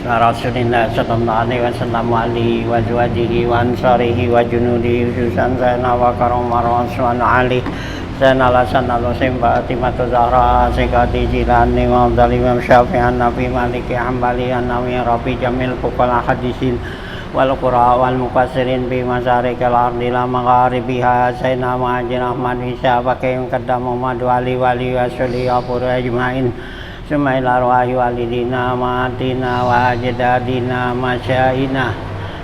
Rasulillah sallallahu alaihi wasallam wa alihi wa azwajihi wa ansarihi wa junudihi khususan sayyidina wa karamar rasul ali sayyidina Hasan al-Husain Fatimah Zahra Sekati Jilani wa Imam Syafi'i Nabi Maliki Hambali Nawi Rabi Jamil Fuqala Hadisin wal qura wal mufassirin bi masarikil ardi la magharibiha sayyidina Muhammad Ahmad Isa Bakim Qaddam Muhammad wali wa sholli ajmain Sumail arwahi walidina matina wa ajdadina masyaina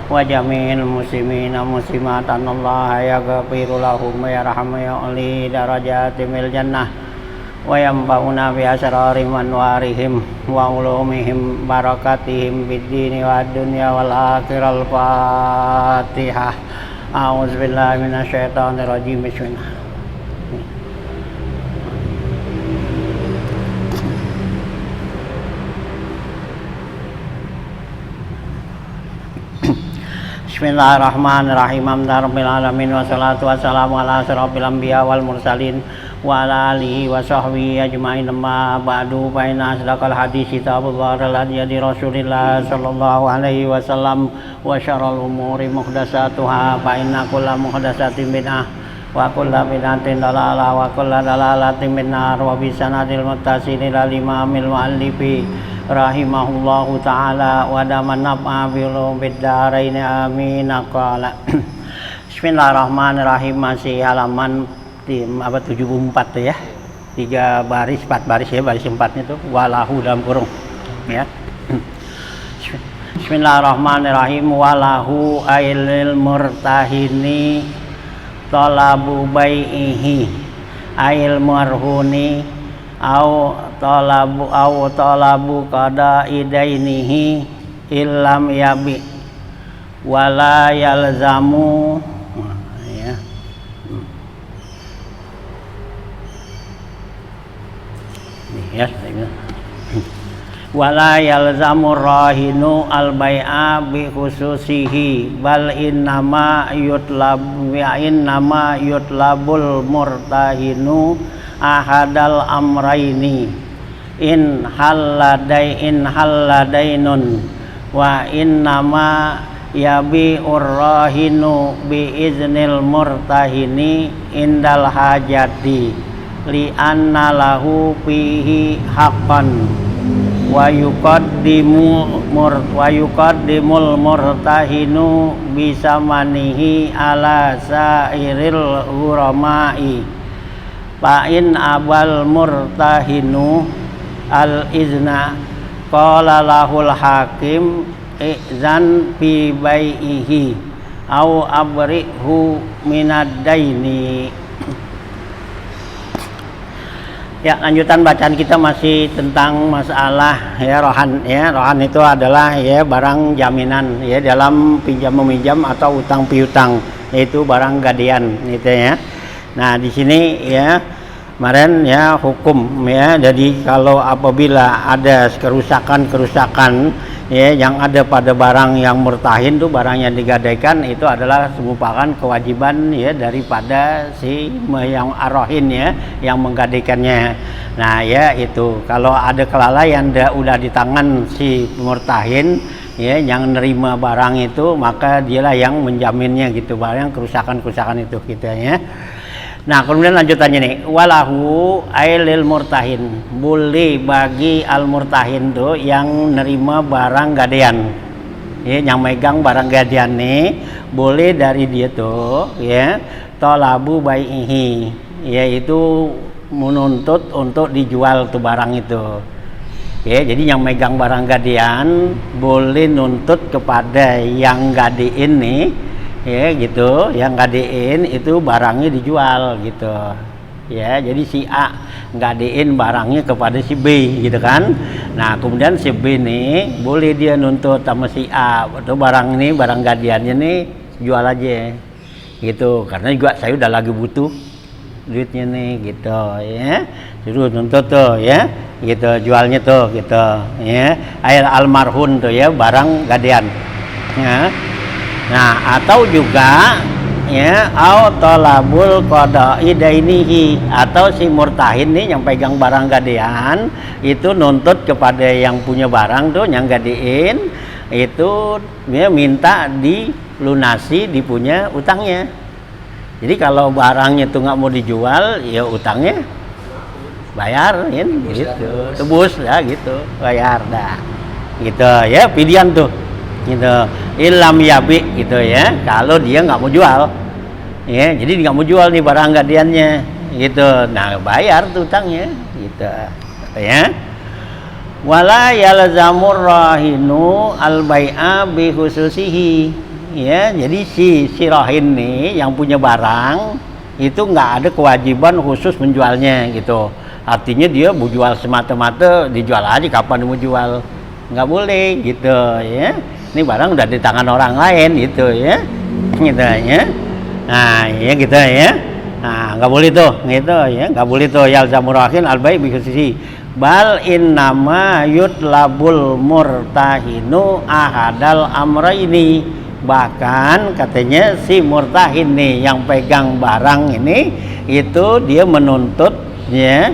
wa jami'il muslimina muslimatan Allah yaghfiru lahum wa yarhamu ya'li darajatimil jannah wa yanfa'una bi asrarihim wa anwarihim wa ulumihim barakatihim bid dini wad dunya wal akhirah. Al-Fatihah. A'udzubillahi minasyaitonir rajim. Bismillah. Bismillahirrahmanirrahim. Alhamdulillahirabbil alamin wassalatu wassalamu ala asyrofil anbiya wal mursalin wa ala alihi wa sahbihi ajmain. Amma ba'du fa inna asdaqal hadits kitabullah wal hadi Rasulillah sallallahu alaihi wasallam wa syarrul umuri muhdatsatuha fa inna kulla muhdatsatin bid'ah wa kulla bid'atin dalalah wa kulla dalalatin finnar wa bi sanadil muttasil ila imamil muallifi rahimahullahu ta'ala wa daman naf'a bil biddarain amin. Qala Bismillahirrahmanirrahim. Masih halaman 74 tuh ya, 3 baris 4 baris ya, baris 4-nya tuh walahu dalam kurung ya. Bismillahirrahmanirrahim. Walahu ailil murtahini talabu bai'ihi ail marhuni au talabu qada idainihi illam yabi wala yalzamu ya. Ya, wala yalzamu rahinu al bai'a bi khususihi bal innama yutlabul murtahinu ahadal amraini in halladainun wa innama yabi'ur rahinu bi iznil murtahini indal hajati li anna lahu fihi haqqan wa yuqaddimul murtahinu bisamanihi ala sairil ghurama'i fa in abal murtahinu al izna qala lahul hakim izan fi bai'ihi au abrihu minad daini. Ya, lanjutan bacaan kita masih tentang masalah ya rohan ya. Rohan itu adalah ya barang jaminan ya dalam pinjam meminjam atau utang piutang, yaitu barang gadian gitu ya. Nah, di sini ya kemarin ya hukum ya. Jadi kalau apabila ada kerusakan ya yang ada pada barang yang murtahin tuh, barang yang digadaikan itu adalah merupakan kewajiban ya daripada si yang arohin ya, yang menggadaikannya. Nah ya itu kalau ada kelalaian udah di tangan si murtahin ya yang nerima barang itu, maka dialah yang menjaminnya gitu, barang kerusakan itu gitu ya. Nah kemudian lanjutannya nih, walahu ailil murtahin, boleh bagi al murtahin tuh yang nerima barang gadean ya, yang megang barang gadean nih, boleh dari dia tuh ya talabu bai'ihi, yaitu menuntut untuk dijual tuh barang itu ya. Jadi yang megang barang gadean boleh nuntut kepada yang gadein nih ya gitu, yang gadein itu barangnya dijual gitu ya. Jadi si A gadein barangnya kepada si B gitu kan. Nah kemudian si B nih boleh dia nuntut sama si A, atau barang ini, barang gadeannya nih jual aja gitu, karena juga saya udah lagi butuh duitnya nih gitu ya. Suruh nuntut tuh ya gitu, jualnya tuh gitu ya. Air almarhun tuh ya, barang gadean ya. Nah atau juga ya au talabul qada'i dainihi, atau si murtahin nih yang pegang barang gadean itu nuntut kepada yang punya barang tuh yang gadein itu ya minta dilunasi dipunya utangnya. Jadi kalau barangnya tuh nggak mau dijual ya utangnya bayarin gitu, tebus lah gitu, bayar dah gitu ya, pilihan tuh gitu. Ilam yabi gitu ya, kalau dia nggak mau jual ya, jadi nggak mau jual nih barang gadeannya gitu, nah bayar tuh utangnya gitu ya. Wala yalzamur rahinu al bai'a bi khususihi ya, jadi si rahin nih yang punya barang itu nggak ada kewajiban khusus menjualnya gitu. Artinya dia mau jual semata-mata dijual aja kapan mau jual, nggak boleh gitu ya. Ini barang udah di tangan orang lain gitu ya, gitu ya. Nah ya gitu ya. Nah nggak boleh tuh gitu ya, nggak boleh tuh yalzamur rahin al bai' bi khususihi. Bal innama yutlabul murtahinu ahadal amraini, bahkan katanya si murtahin nih yang pegang barang ini itu dia menuntut ya,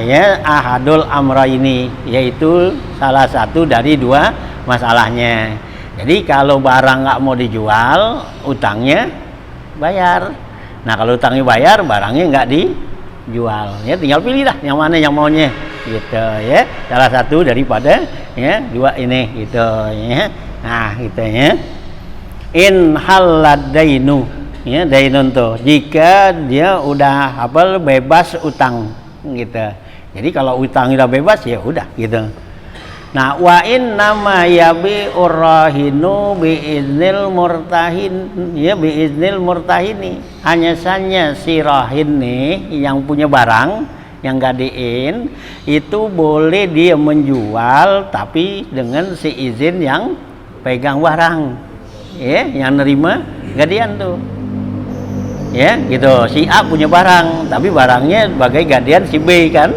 ya ahadul amraini, yaitu salah satu dari dua masalahnya. Jadi kalau barang nggak mau dijual utangnya bayar, nah kalau utangnya bayar barangnya nggak dijual ya, tinggal pilih dah yang mana yang maunya gitu ya, salah satu daripada ya dua ini gitu ya. Nah gitu ya. In halad dainu ya, dainun tuh jika dia udah apa bebas utang gitu. Jadi kalau utang udah bebas ya udah gitu. Nah wa in nama yabi urrahinu bi iznil murtahin ya, bi iznil murtahini, hanya saja si rahin nih yang punya barang yang gadein itu boleh dia menjual tapi dengan si izin yang pegang barang ya, yang nerima gadean tuh ya gitu. Si A punya barang tapi barangnya sebagai gadean si B kan,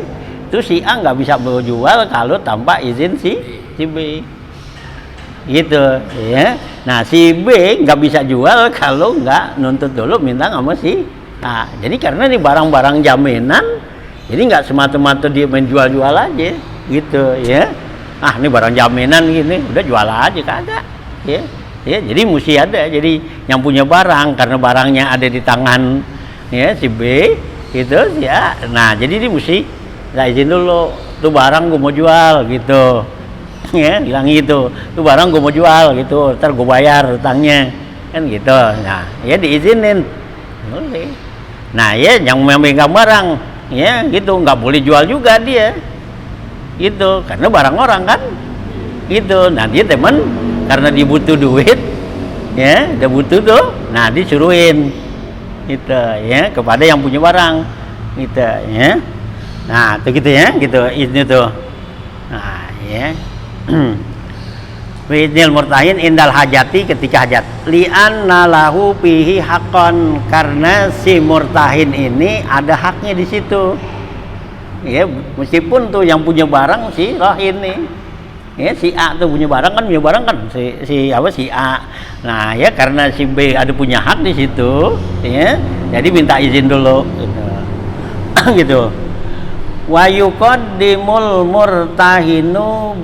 itu si A nggak bisa menjual kalau tanpa izin si B gitu ya. Nah si B nggak bisa jual kalau nggak nuntut dulu minta sama si A. Jadi karena ini barang-barang jaminan, jadi nggak semata-mata dia menjual-jual aja gitu ya. Ah ini barang jaminan gini udah jual aja kagak ya. Ya jadi mesti ada, jadi yang punya barang karena barangnya ada di tangan ya si B gitu ya. Nah jadi dia mesti nah, izin dulu tuh barang gue mau jual gitu ya, bilang gitu tuh barang gue mau jual gitu, ntar gue bayar utangnya kan gitu. Nah ya diizinin boleh. Nah ya yang memegang barang ya gitu nggak boleh jual juga dia gitu karena barang orang kan gitu. Nah dia teman karena dia butuh duit ya, dia butuh tuh, nah disuruhin gitu ya kepada yang punya barang gitu ya. Nah tuh gitu ya gitu ini tuh. Nah ya Widnil murtahin indal hajati, ketika hajat, li'anna lahu fihi haqqan, karena si murtahin ini ada haknya di situ ya, meskipun tuh yang punya barang si rahin nih ya, si A tuh punya barang kan si A. Nah ya karena si B ada punya hak di situ ya, jadi minta izin dulu gitu. Gitu. Wa yuqaddimul murtahinu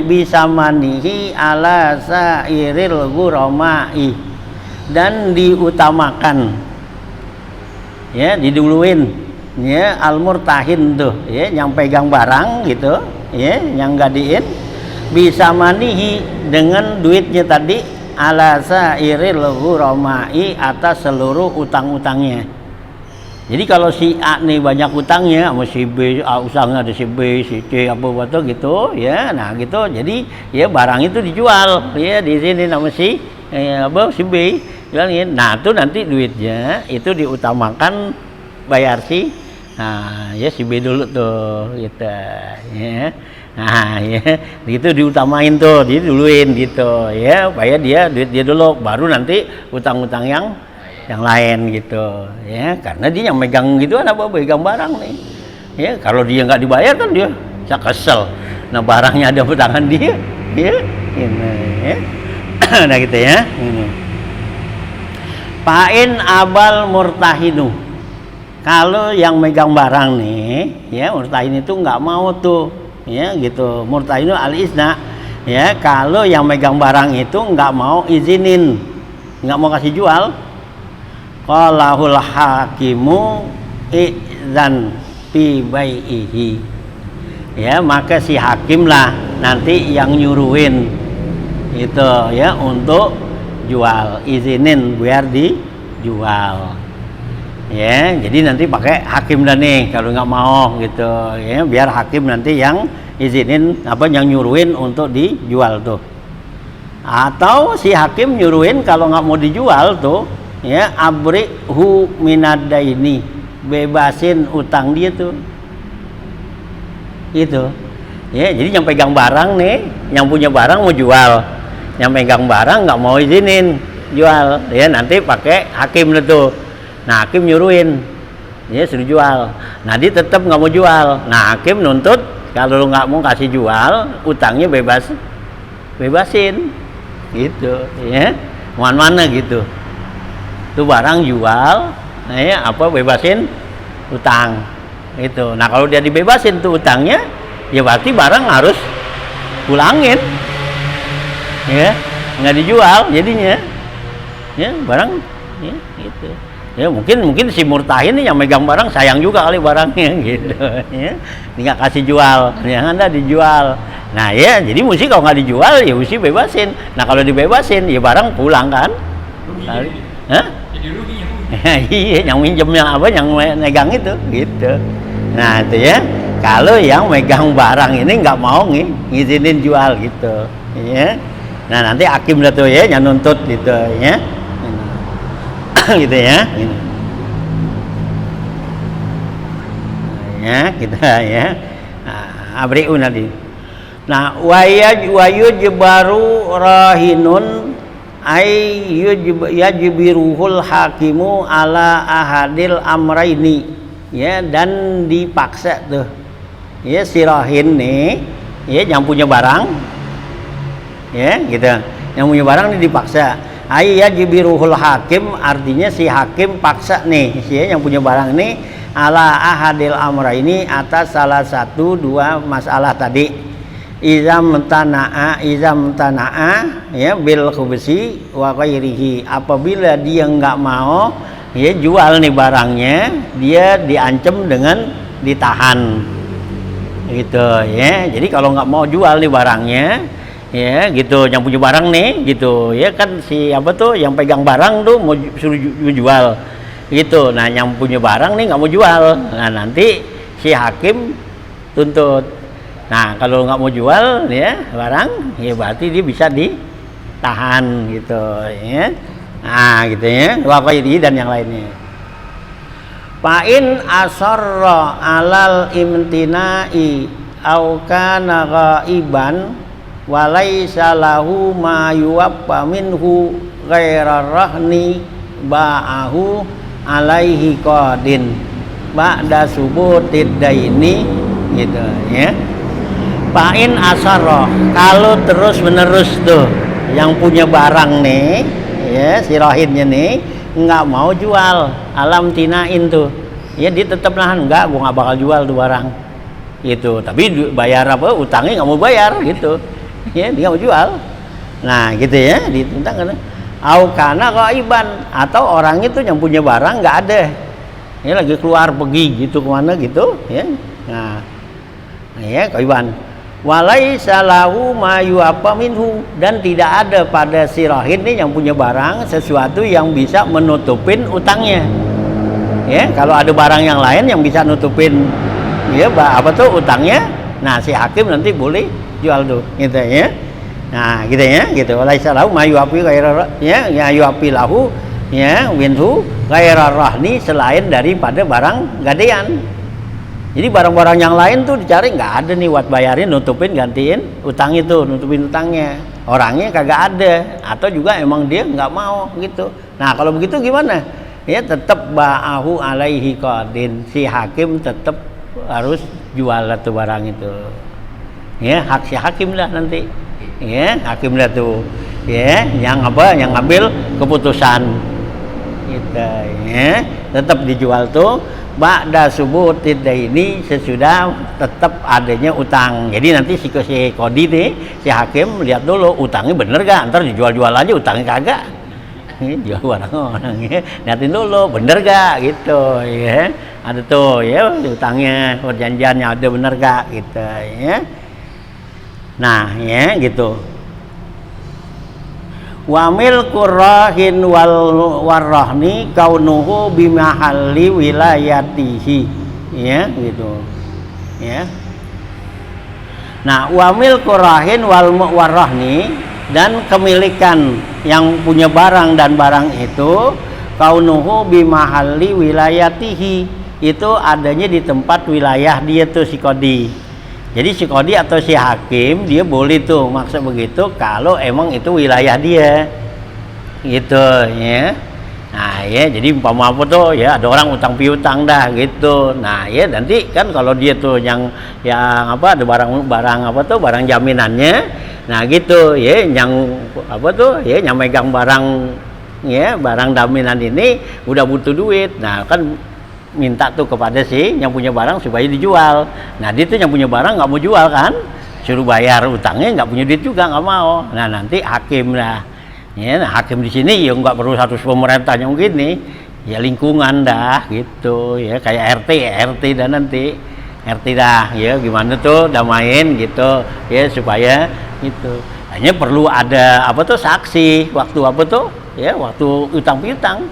bisamanihi ala sairil ghurama'i, dan diutamakan ya, diduluin ya al murtahin tuh ya yang pegang barang gitu ya, yang gadein bisamanihi dengan duitnya tadi ala sairil ghurama'i, atas seluruh utang-utangnya. Jadi kalau si A nih banyak utangnya sama si B, usahanya ada si B, si C apa gitu ya, nah gitu. Jadi ya barang itu dijual ya di sini sama si si B bilangin. Nah tuh nanti duitnya itu diutamakan bayar si ya si B dulu tuh gitu ya. Nah ya gitu diutamain tuh, diduluin gitu ya, supaya dia duit dia dulu baru nanti utang-utang yang lain gitu ya, karena dia yang megang gitu kan, apa megang barang nih ya, kalau dia nggak dibayar kan dia bisa kesel. Nah barangnya ada di tangan dia ya ini ya. Nah gitu ya ini. Fa'in abal murtahinu, kalau yang megang barang nih, ya murtahin itu nggak mau tuh, ya gitu. Murtahinu al-isna, ya kalau yang megang barang itu nggak mau izinin, nggak mau kasih jual, qalahul hakimu idzan fi bai'ihi, ya maka si hakim lah nanti yang nyuruhin itu ya untuk jual, izinin biar dijual, ya jadi nanti pakai hakim dah nih kalau nggak mau gitu, ya biar hakim nanti yang izinin apa yang nyuruhin untuk dijual tuh, atau si hakim nyuruhin kalau nggak mau dijual tuh, ya abrihu minadaini, bebasin utang dia tuh, gitu ya. Jadi yang pegang barang nih, yang punya barang mau jual, yang pegang barang nggak mau izinin jual, ya nanti pakai hakim itu. Nah hakim nyuruhin, ya suruh jual. Nah dia tetap nggak mau jual. Nah hakim nuntut kalau lu nggak mau kasih jual, utangnya bebasin, gitu, ya. Mana gitu. Tuh barang jual, nah ya apa bebasin utang, itu. Nah kalau dia dibebasin tuh utangnya, ya berarti barang harus pulangin. Ya nggak dijual jadinya, ya barang ya gitu ya. Mungkin si murtahin yang megang barang sayang juga kali barangnya gitu ya, nggak kasih jual, yang anda dijual. Nah ya jadi mesti kalau nggak dijual ya mesti bebasin. Nah kalau dibebasin ya barang pulang kan. Hah? Jadi ruginya. Iya yang minjem yang apa yang megang itu gitu. Nah itu ya kalau yang megang barang ini nggak mau ngizinin jual gitu ya. Nah nanti hakim dah tuh ya yang nuntut gitu ya. Gitu ya. Ya kita ya. Abri'u nanti. Nah wayujbaru rahinun ay yajbiruhul hakimu ala ahadil amraini, ya dan dipaksa tuh ya si rahin nih ya yang punya barang, ya gitu, yang punya barang ini dipaksa. Ayya jibiruhul hakim, artinya si hakim paksa nih si yang punya barang ini ala ahadil amra ini atas salah satu dua masalah tadi. Izam tana'a ya bil khubsi wa ghairihi, apabila dia nggak mau ya jual nih barangnya, dia diancam dengan ditahan gitu ya. Jadi kalau nggak mau jual nih barangnya, ya gitu, yang punya barang nih gitu ya kan, si apa tuh yang pegang barang tuh mau suruh jual gitu. Nah yang punya barang nih nggak mau jual, nah nanti si hakim tuntut. Nah kalau nggak mau jual ya barang, ya berarti dia bisa ditahan gitu ya. Nah gitu ya, waqaidi dan yang lainnya. Fa'in asarra alal imtina'i au kana ghaiban walaysa lahu ma yuwaffa minhu ghaira rahni ba'ahu alaihi qadin ba'da subutid daini gitu ya. Fa'in asarra, kalau terus menerus tuh yang punya barang nih ya si rohinnya nih nggak mau jual, alam tinain tuh ya, dia tetap nahan, enggak gua nggak bakal jual tuh barang gitu, tapi bayar apa utangnya nggak mau bayar gitu ya, dia nggak mau jual. Nah gitu ya, ditentang kan au kana ghaiban, atau orangnya tuh yang punya barang nggak ada ya, lagi keluar pergi gitu kemana gitu ya. Nah ya ghaiban walaysa lahu ma yuwaffa minhu, dan tidak ada pada si rahin nih yang punya barang sesuatu yang bisa menutupin utangnya ya. Kalau ada barang yang lain yang bisa nutupin ya apa tuh utangnya, nah si hakim nanti boleh jual tuh gitu ya. Nah gitu ya, gitu. Walaysa lahu ma yuwaffi ghaira ya yuwaffi lahu ya minhu ghaira rahni, selain daripada barang gadean. Jadi barang-barang yang lain tuh dicari nggak ada nih buat bayarin, nutupin, gantiin utang itu, nutupin utangnya. Orangnya kagak ada, atau juga emang dia nggak mau gitu. Nah kalau begitu gimana? Ya tetap ba'ahu alaihi qadin, si hakim tetap harus jual tuh barang itu. Ya hak si hakim lah nanti. Ya hakim lah tuh. Ya yang apa? Yang ngambil keputusan. gitu ya, tetap dijual tuh ba'da subutid daini, sesudah tetap adanya utang. Jadi nanti si kodi nih, si hakim lihat dulu utangnya bener gak, ntar dijual-jual aja utangnya kagak. Jual barang orang ya, liatin dulu bener gak gitu ya, ada tuh ya utangnya, perjanjiannya ada bener gak gitu ya. Nah ya gitu. Wamil kurahin wal warrahni kaunuhu bimahalli wilayatihi, ya gitu ya. Nah wamil kurahin wal warrahni, dan kemilikan yang punya barang dan barang itu kaunuhu bimahalli wilayatihi, itu adanya di tempat wilayah dia tuh si kodi. Jadi si kodi atau si hakim dia boleh tuh maksud begitu kalau emang itu wilayah dia gitu ya. Nah ya, jadi umpama apa tuh ya, ada orang utang piutang dah gitu. Nah ya nanti kan kalau dia tuh yang apa, ada barang apa tuh, barang jaminannya. Nah gitu ya, yang apa tuh ya, yang megang barang ya, barang jaminan ini udah butuh duit. Nah kan minta tuh kepada si yang punya barang supaya dijual. Nah dia tuh yang punya barang nggak mau jual kan, suruh bayar utangnya, nggak punya duit juga nggak mau. Nah nanti hakim lah ya, nah, hakim di sini ya nggak perlu satu pemerintah yang gini ya, lingkungan dah gitu ya, kayak RT dan nanti RT dah ya, gimana tuh damain gitu ya, supaya itu hanya perlu ada apa tuh saksi waktu apa tuh ya, waktu utang piutang.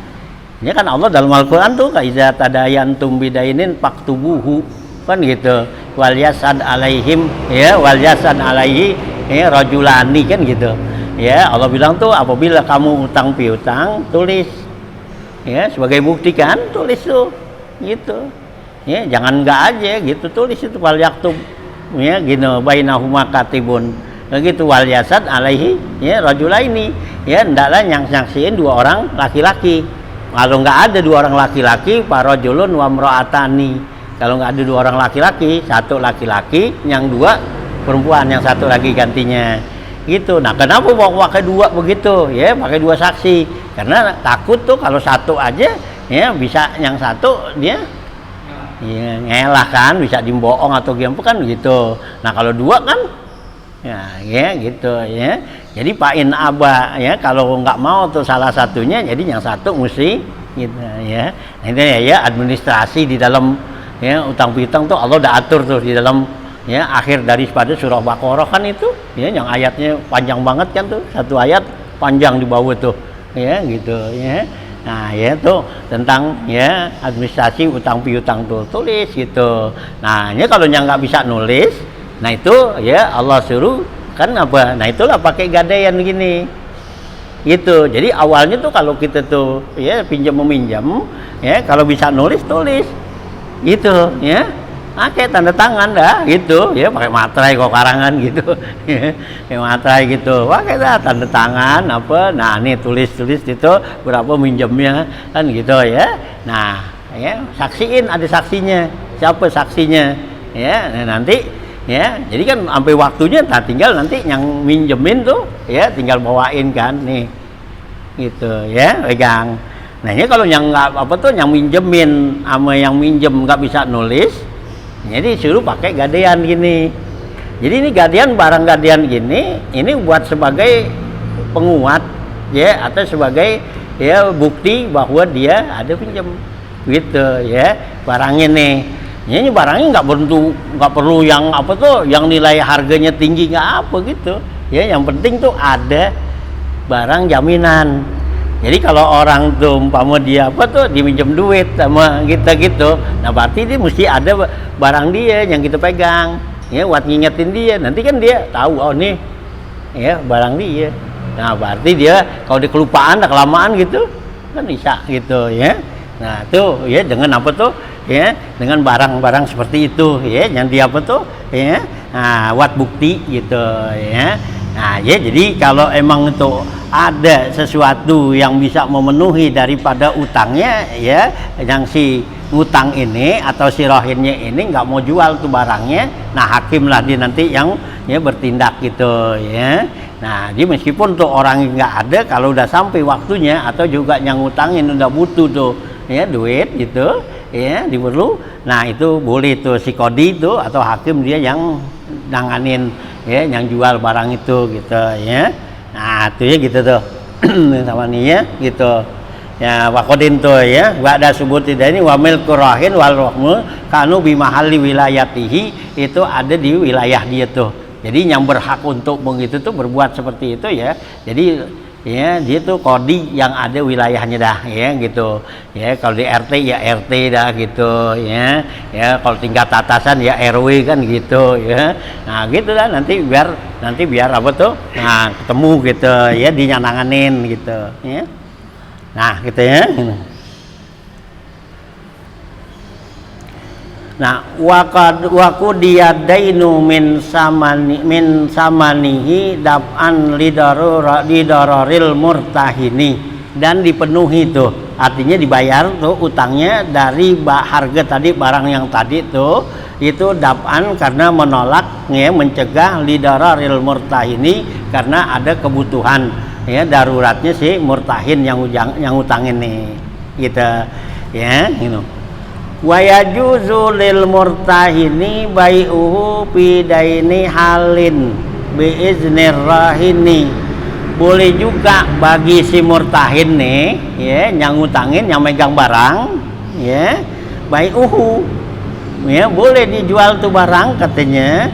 Ya kan Allah dalam Al-Quran tuh kaiza tadayantum bidainin faktubuhu kan gitu, wal yasad alaihim ya, wal yasad alaihi ya rajulani kan gitu ya. Allah bilang tuh apabila kamu utang piutang tulis ya, sebagai bukti kan, tulis tuh gitu ya, jangan enggak aja gitu, tulis itu wal yaktub ya gino bainahuma katibun begitu, wal yasad alaihi ya rajulaini ya, hendaklah yang saksiin dua orang laki-laki. Kalau nggak ada dua orang laki-laki, parajulun wa mra'atani. Kalau nggak ada dua orang laki-laki, satu laki-laki, yang dua perempuan, yang satu lagi gantinya. Gitu. Nah, kenapa mau pakai dua begitu? Ya, pakai dua saksi. Karena takut tuh kalau satu aja, ya bisa yang satu dia ya, ngelah kan, bisa dimbohong atau gimana kan gitu. Nah, kalau dua kan ya gitu ya. Jadi pain aba ya, kalau nggak mau tuh salah satunya, jadi yang satu mesti gitu ya. Nah, ini ya administrasi di dalam ya utang piutang tuh Allah udah atur tuh di dalam ya akhir daripada surah Baqarah kan itu ya, yang ayatnya panjang banget kan tuh, satu ayat panjang di bawah tuh ya gitu ya. Nah ya tuh tentang ya administrasi utang piutang tuh tulis gitu. Nah ini kalau yang nggak bisa nulis, nah itu ya Allah suruh kan apa, nah itulah pakai gadaian gini gitu. Jadi awalnya tuh kalau kita tuh ya pinjam meminjam ya, kalau bisa nulis tulis gitu ya, pakai tanda tangan dah gitu ya, pakai materai kok karangan gitu ya, pakai materai gitu, pakai dah tanda tangan apa. Nah ini tulis itu berapa minjemnya kan gitu ya. Nah ya saksiin, ada saksinya, siapa saksinya ya. Nah, nanti ya, jadi kan sampai waktunya tak tinggal nanti yang minjemin tuh ya tinggal bawain kan nih gitu ya, pegang. Nah ini kalau yang nggak apa tuh, yang minjemin sama yang minjem nggak bisa nulis, jadi suruh pakai gadaian gini. Jadi ini gadaian, barang gadaian gini ini buat sebagai penguat ya, atau sebagai ya bukti bahwa dia ada pinjam gitu ya, barangnya nih. Ini barangnya nggak perlu yang apa tuh, yang nilai harganya tinggi, nggak apa gitu ya, yang penting tuh ada barang jaminan. Jadi kalau orang tuh umpama dia apa tuh diminjem duit sama kita gitu, nah berarti dia mesti ada barang dia yang kita pegang ya, buat ngingetin dia, nanti kan dia tahu oh nih ya barang dia. Nah berarti dia kalau dia kelupaan, kelamaan gitu kan bisa gitu ya. Nah tuh ya dengan apa tuh ya, dengan barang-barang seperti itu ya, yang dia apa tuh ya, nah buat bukti gitu ya. Nah ya, jadi kalau emang itu ada sesuatu yang bisa memenuhi daripada utangnya ya, yang si ngutang ini atau si rohinnya ini nggak mau jual tuh barangnya, nah hakim lah dia nanti yang ya bertindak gitu ya. Nah, jadi meskipun tuh orang nggak ada, kalau udah sampai waktunya atau juga yang ngutangin udah butuh tuh ya duit gitu ya diperlu, nah itu boleh tuh si kodi itu atau hakim dia yang nanganin ya yang jual barang itu gitu ya. Nah itu ya gitu tuh sama nih ya gitu ya wakodin tuh ya ba'da subut tidak ini wamil kurahin wal rohmu kanu bimahali wilayatihi, itu ada di wilayah dia tuh. Jadi yang berhak untuk begitu tuh berbuat seperti itu ya. Jadi ya dia tuh kodi yang ada wilayahnya dah ya gitu. Ya kalau di RT ya RT dah gitu ya. Ya kalau tingkat atasan ya RW kan gitu ya. Nah gitu dah nanti biar apa tuh? Nah ketemu gitu ya dinyananganin gitu ya. Nah gitu ya. Nah, waqudiyadainu min samanihi dab'an lidararil murtahini, dan dipenuhi tuh, artinya dibayar tuh utangnya dari harga tadi barang yang tadi tuh itu dab'an karena menolak ya mencegah lidararil murtahini karena ada kebutuhan ya daruratnya si murtahin yang utangin nih gitu ya gitu. Wa yajuzu lil murtahini bai'uhu bidaini halin biiznir rahini, boleh juga bagi si murtahin nih ya yang ngutangin yang megang barang ya bai'uhu ya boleh dijual tuh barang katanya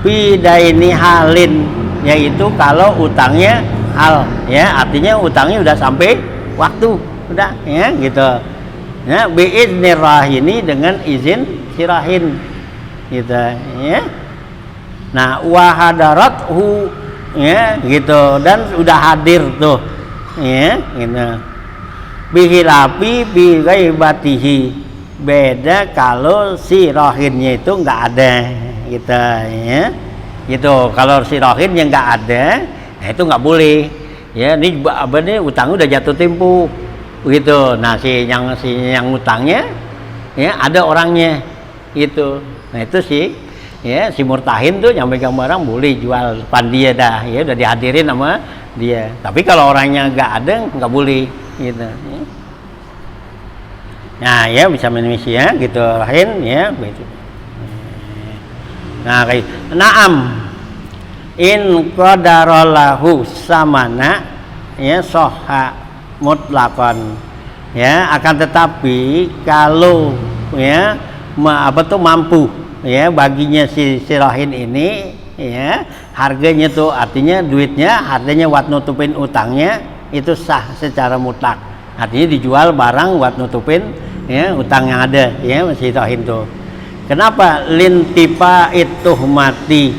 bidaini halin, yaitu kalau utangnya hal ya artinya utangnya udah sampai waktu udah ya gitu ya biiznir rahini dengan izin sirahin gitu ya. Nah wahadarathu ya gitu dan udah hadir tuh ya gitu bihilapi bighaibatihi, beda kalau si rahinnya itu nggak ada gitu ya gitu. Kalau si rahinnya nggak ada nah itu nggak boleh ya, ini utangnya udah jatuh tempo gitu. Nah si yang utangnya ya ada orangnya gitu. Nah itu sih ya si murtahin tuh yang megang barang boleh jual depan dia dah ya udah dihadirin sama dia. Tapi kalau orangnya nggak ada nggak boleh gitu ya. Nah ya bisa menemisi ya gitu lain ya gitu. Nah kayak naam in qadarallahu samana ya soha mutlakon ya, akan tetapi kalau ya mampu ya baginya si rahin ini ya harganya tuh artinya duitnya harganya buat nutupin utangnya itu sah secara mutlak, artinya dijual barang buat nutupin ya utang yang ada ya si rahin tuh. Kenapa? Lintipa itu mati,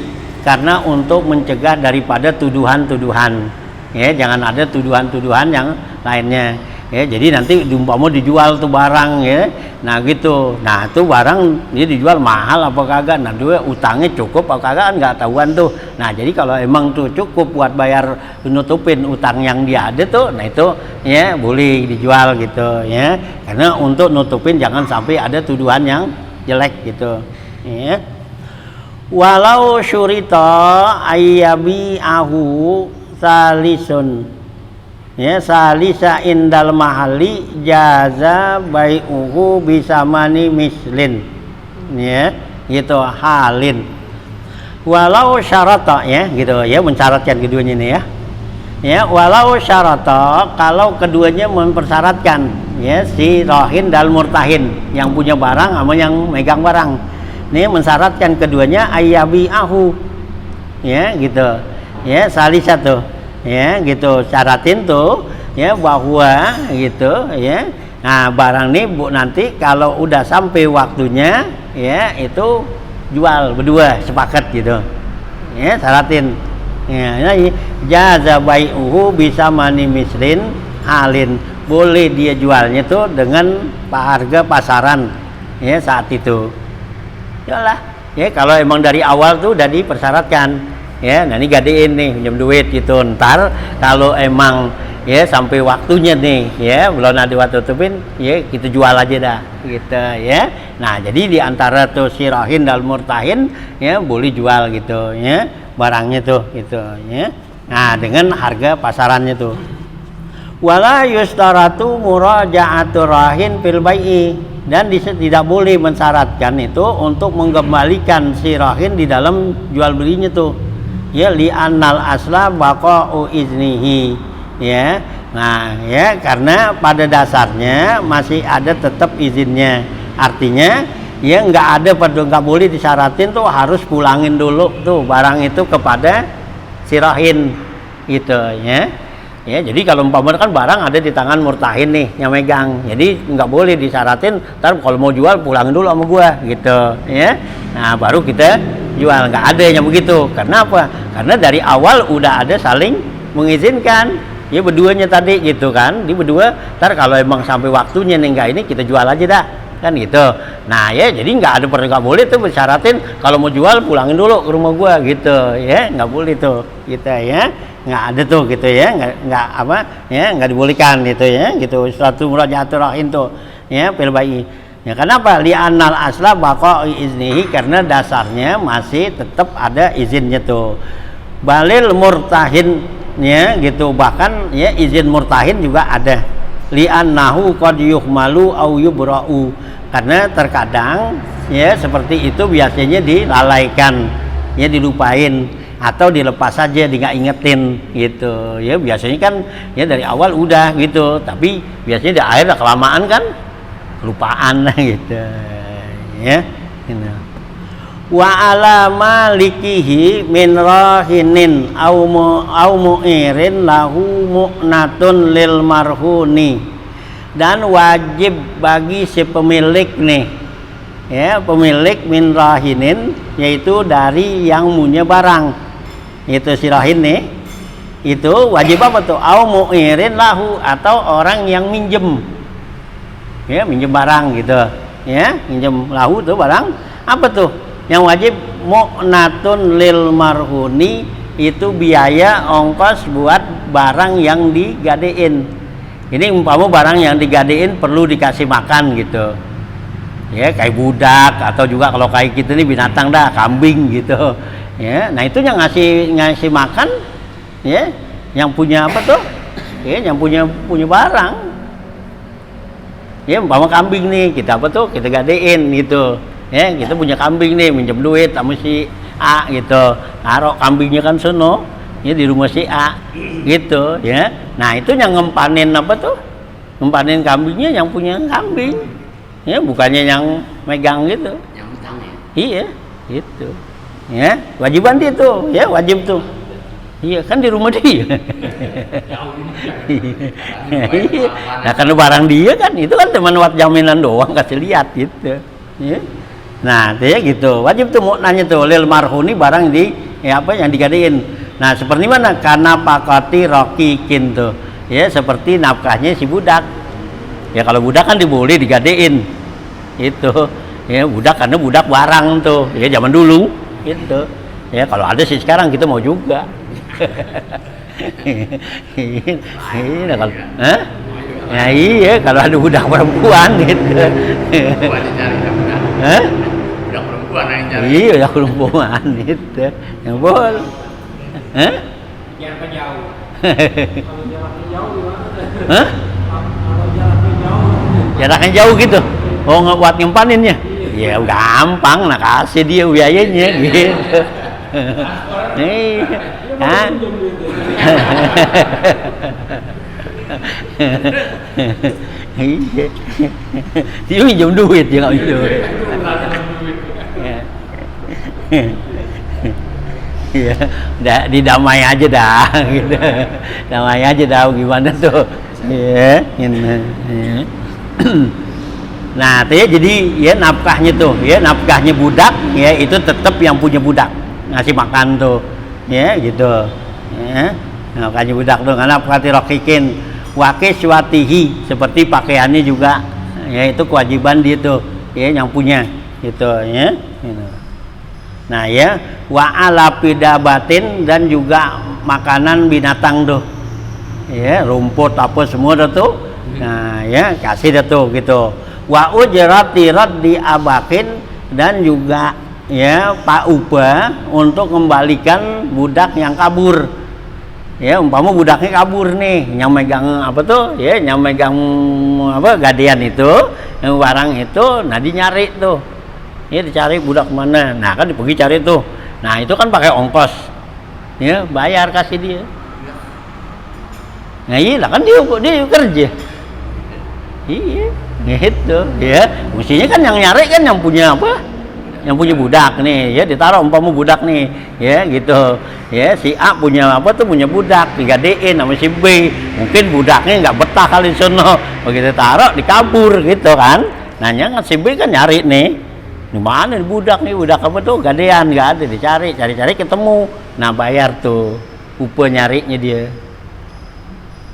karena untuk mencegah daripada tuduhan-tuduhan ya, jangan ada tuduhan-tuduhan yang lainnya ya. Jadi nanti umpama dijual tuh barang ya, nah gitu, nah tuh barang dia dijual mahal apa kagak, nah dia utangnya cukup apa kagak kan nggak tahuan tuh. Nah jadi kalau emang tuh cukup buat bayar nutupin utang yang dia ada tuh, nah itu ya boleh dijual gitu ya, karena untuk nutupin jangan sampai ada tuduhan yang jelek gitu ya. Walau syurita ayyabi ahu salisun ya salisa indal mahali jaza bai'uhu bisamani mislin ya gitu halin. Walau syarata ya gitu ya, mensyaratkan keduanya ini ya walau syarata, kalau keduanya mempersyaratkan ya si rahin dan murtahin yang punya barang sama yang megang barang ini mensyaratkan keduanya ayyabi ahu ya gitu ya salah satu ya gitu syaratin tuh ya bahwa gitu ya. Nah barang ini bu nanti kalau udah sampai waktunya ya itu jual berdua sepakat gitu ya syaratin ya. Jaza bai'uhu bisa mani mislin halin, boleh dia jualnya tuh dengan harga pasaran ya saat itu yalah ya. Kalau emang dari awal tuh udah dipersyaratkan ya, nah ini gadein nih pinjam duit gitu, ntar kalau emang ya sampai waktunya nih ya belum ada waktu tutupin ya kita jual aja dah gitu ya. Nah jadi diantara tuh si rahin dan murtahin ya boleh jual gitu ya barangnya tuh gitu ya. Nah, dengan harga pasarannya tuh. Wala yustaratu muraja'atur rahin fil bai'i, dan tidak boleh mensyaratkan itu untuk mengembalikan si rahin di dalam jual belinya tuh. Ya, li annal asla baqa'u iznihi. Ya. Nah, ya, karena pada dasarnya masih ada tetap izinnya. Artinya ya nggak boleh disyaratin tuh harus pulangin dulu tuh barang itu kepada si rahin gitu ya. Ya, jadi kalau umpamanya kan barang ada di tangan murtahin nih yang megang, jadi nggak boleh disyaratin, ntar kalau mau jual pulangin dulu sama gua gitu, ya. Nah baru kita jual, nggak ada yang begitu. Karena apa? Karena dari awal udah ada saling mengizinkan, ya berduanya tadi gitu kan, di berdua. Ntar kalau emang sampai waktunya nih nggak ini kita jual aja dah, kan gitu. Nah ya jadi nggak boleh tuh bersyaratin kalau mau jual pulangin dulu ke rumah gua gitu, ya nggak boleh tuh kita ya. Nggak ada tuh gitu ya, nggak apa ya, nggak dibolehkan gitu ya, gitu suatu muraja'atur rahin tuh ya fil bai'i. Ya kenapa? Li annal asla baqa'i iznihi, karena dasarnya masih tetap ada izinnya tuh. Balil murtahin ya gitu, bahkan ya izin murtahin juga ada. Li annahu qad yuhmalu au yubra'u, karena terkadang ya seperti itu biasanya dilalaikan ya, dilupain atau dilepas saja, nggak ingetin gitu ya. Biasanya kan ya dari awal udah gitu, tapi biasanya di akhir kelamaan kan lupaan gitu ya. Wa ala malikihi min rahinin au mu'irin lahu mu'natun lil marhuni, dan wajib bagi si pemilik nih ya, pemilik min rahinin, yaitu dari yang punya barang itu si rahin nih, itu wajib apa tuh? Au mu'irin lahu, atau orang yang minjem ya, minjem barang gitu ya, minjem lahu tuh barang apa tuh yang wajib? Mu'natun lil marhuni, itu biaya ongkos buat barang yang digadein. Ini umpama barang yang digadein perlu dikasih makan gitu ya, kayak budak atau juga kalau kayak gitu nih binatang dah, kambing gitu ya. Nah itu yang ngasih makan ya, yang punya apa tuh ya, yang punya barang ya. Umpama kambing nih kita apa tuh, kita gadein gitu ya, kita punya kambing nih, minjem duit sama si A gitu, taruh kambingnya kan sono ya di rumah si A gitu ya. Nah itu yang ngempanin apa tuh, ngempanin kambingnya yang punya kambing ya, bukannya yang megang gitu, yang utang ya. Iya itu ya, wajiban dia tuh ya, wajib tuh iya kan di rumah dia. Iya. Nah karena barang dia kan itu kan teman buat jaminan doang, kasih lihat gitu ya. Nah dia gitu wajib tuh mau nanya tuh lil marhuni, barang di ya apa yang digadein. Nah seperti mana? Karena pakati rokikin tuh ya, seperti nafkahnya si budak ya. Kalau budak kan diboleh digadein itu ya, budak karena budak barang tuh ya, zaman dulu gitu ya. Kalau ada sih sekarang kita mau juga. Iya kalau ya iya, kalau ada budak perempuan gitu. Budak perempuan yang cari. Iya, budak perempuan itu yang boleh. Jangan jauh. Kalau jaraknya jauh gimana? Jaraknya jauh gitu. Oh nggak buat nyempaninnya? Ya gampang, nah kasih dia biayanya gitu. Nih, kan? Iya. Dia minjem duit ya nggak minjem. Iya, didamai aja dah, gitu. Damai aja dah, gimana tuh? Ya, ini. Nah, ya, jadi ya nafkahnya tuh, ya nafkahnya budak, ya itu tetap yang punya budak ngasih makan tuh, ya gitu. Ya, nafkahnya budak tuh, karena nafkati rokikin, wakiswatihi, seperti pakaiannya juga, ya itu kewajiban dia tuh, ya yang punya, gitu, ya. Gitu. Nah ya, wa ala pidabatin, dan juga makanan binatang tuh, ya rumput apa semua tuh. Nah ya kasih dah tuh gitu. Wa ujrati raddi abakin, dan juga ya pak upah untuk kembalikan budak yang kabur Ya umpama budaknya kabur nih, yang megang apa tuh, ya yang megang apa gadean itu, yang barang itu, nah nyari tuh, ya dicari budak mana, nah kan pergi cari tuh, nah itu kan pakai ongkos, ya bayar kasih dia, nah iya lah kan dia kerja, iya, gitu, ya, mestinya kan yang nyari kan yang punya apa? Yang punya budak nih, ya ditaruh umpama budak nih, ya gitu, ya si A punya apa tuh punya budak, digadein sama si B, mungkin budaknya nggak betah kali sono, begitu taruh dikabur gitu kan, nanya kan si B kan nyari nih, di mana budak apa tuh gadean nggak ada, cari ketemu, nah bayar tuh, upah nyarinya dia,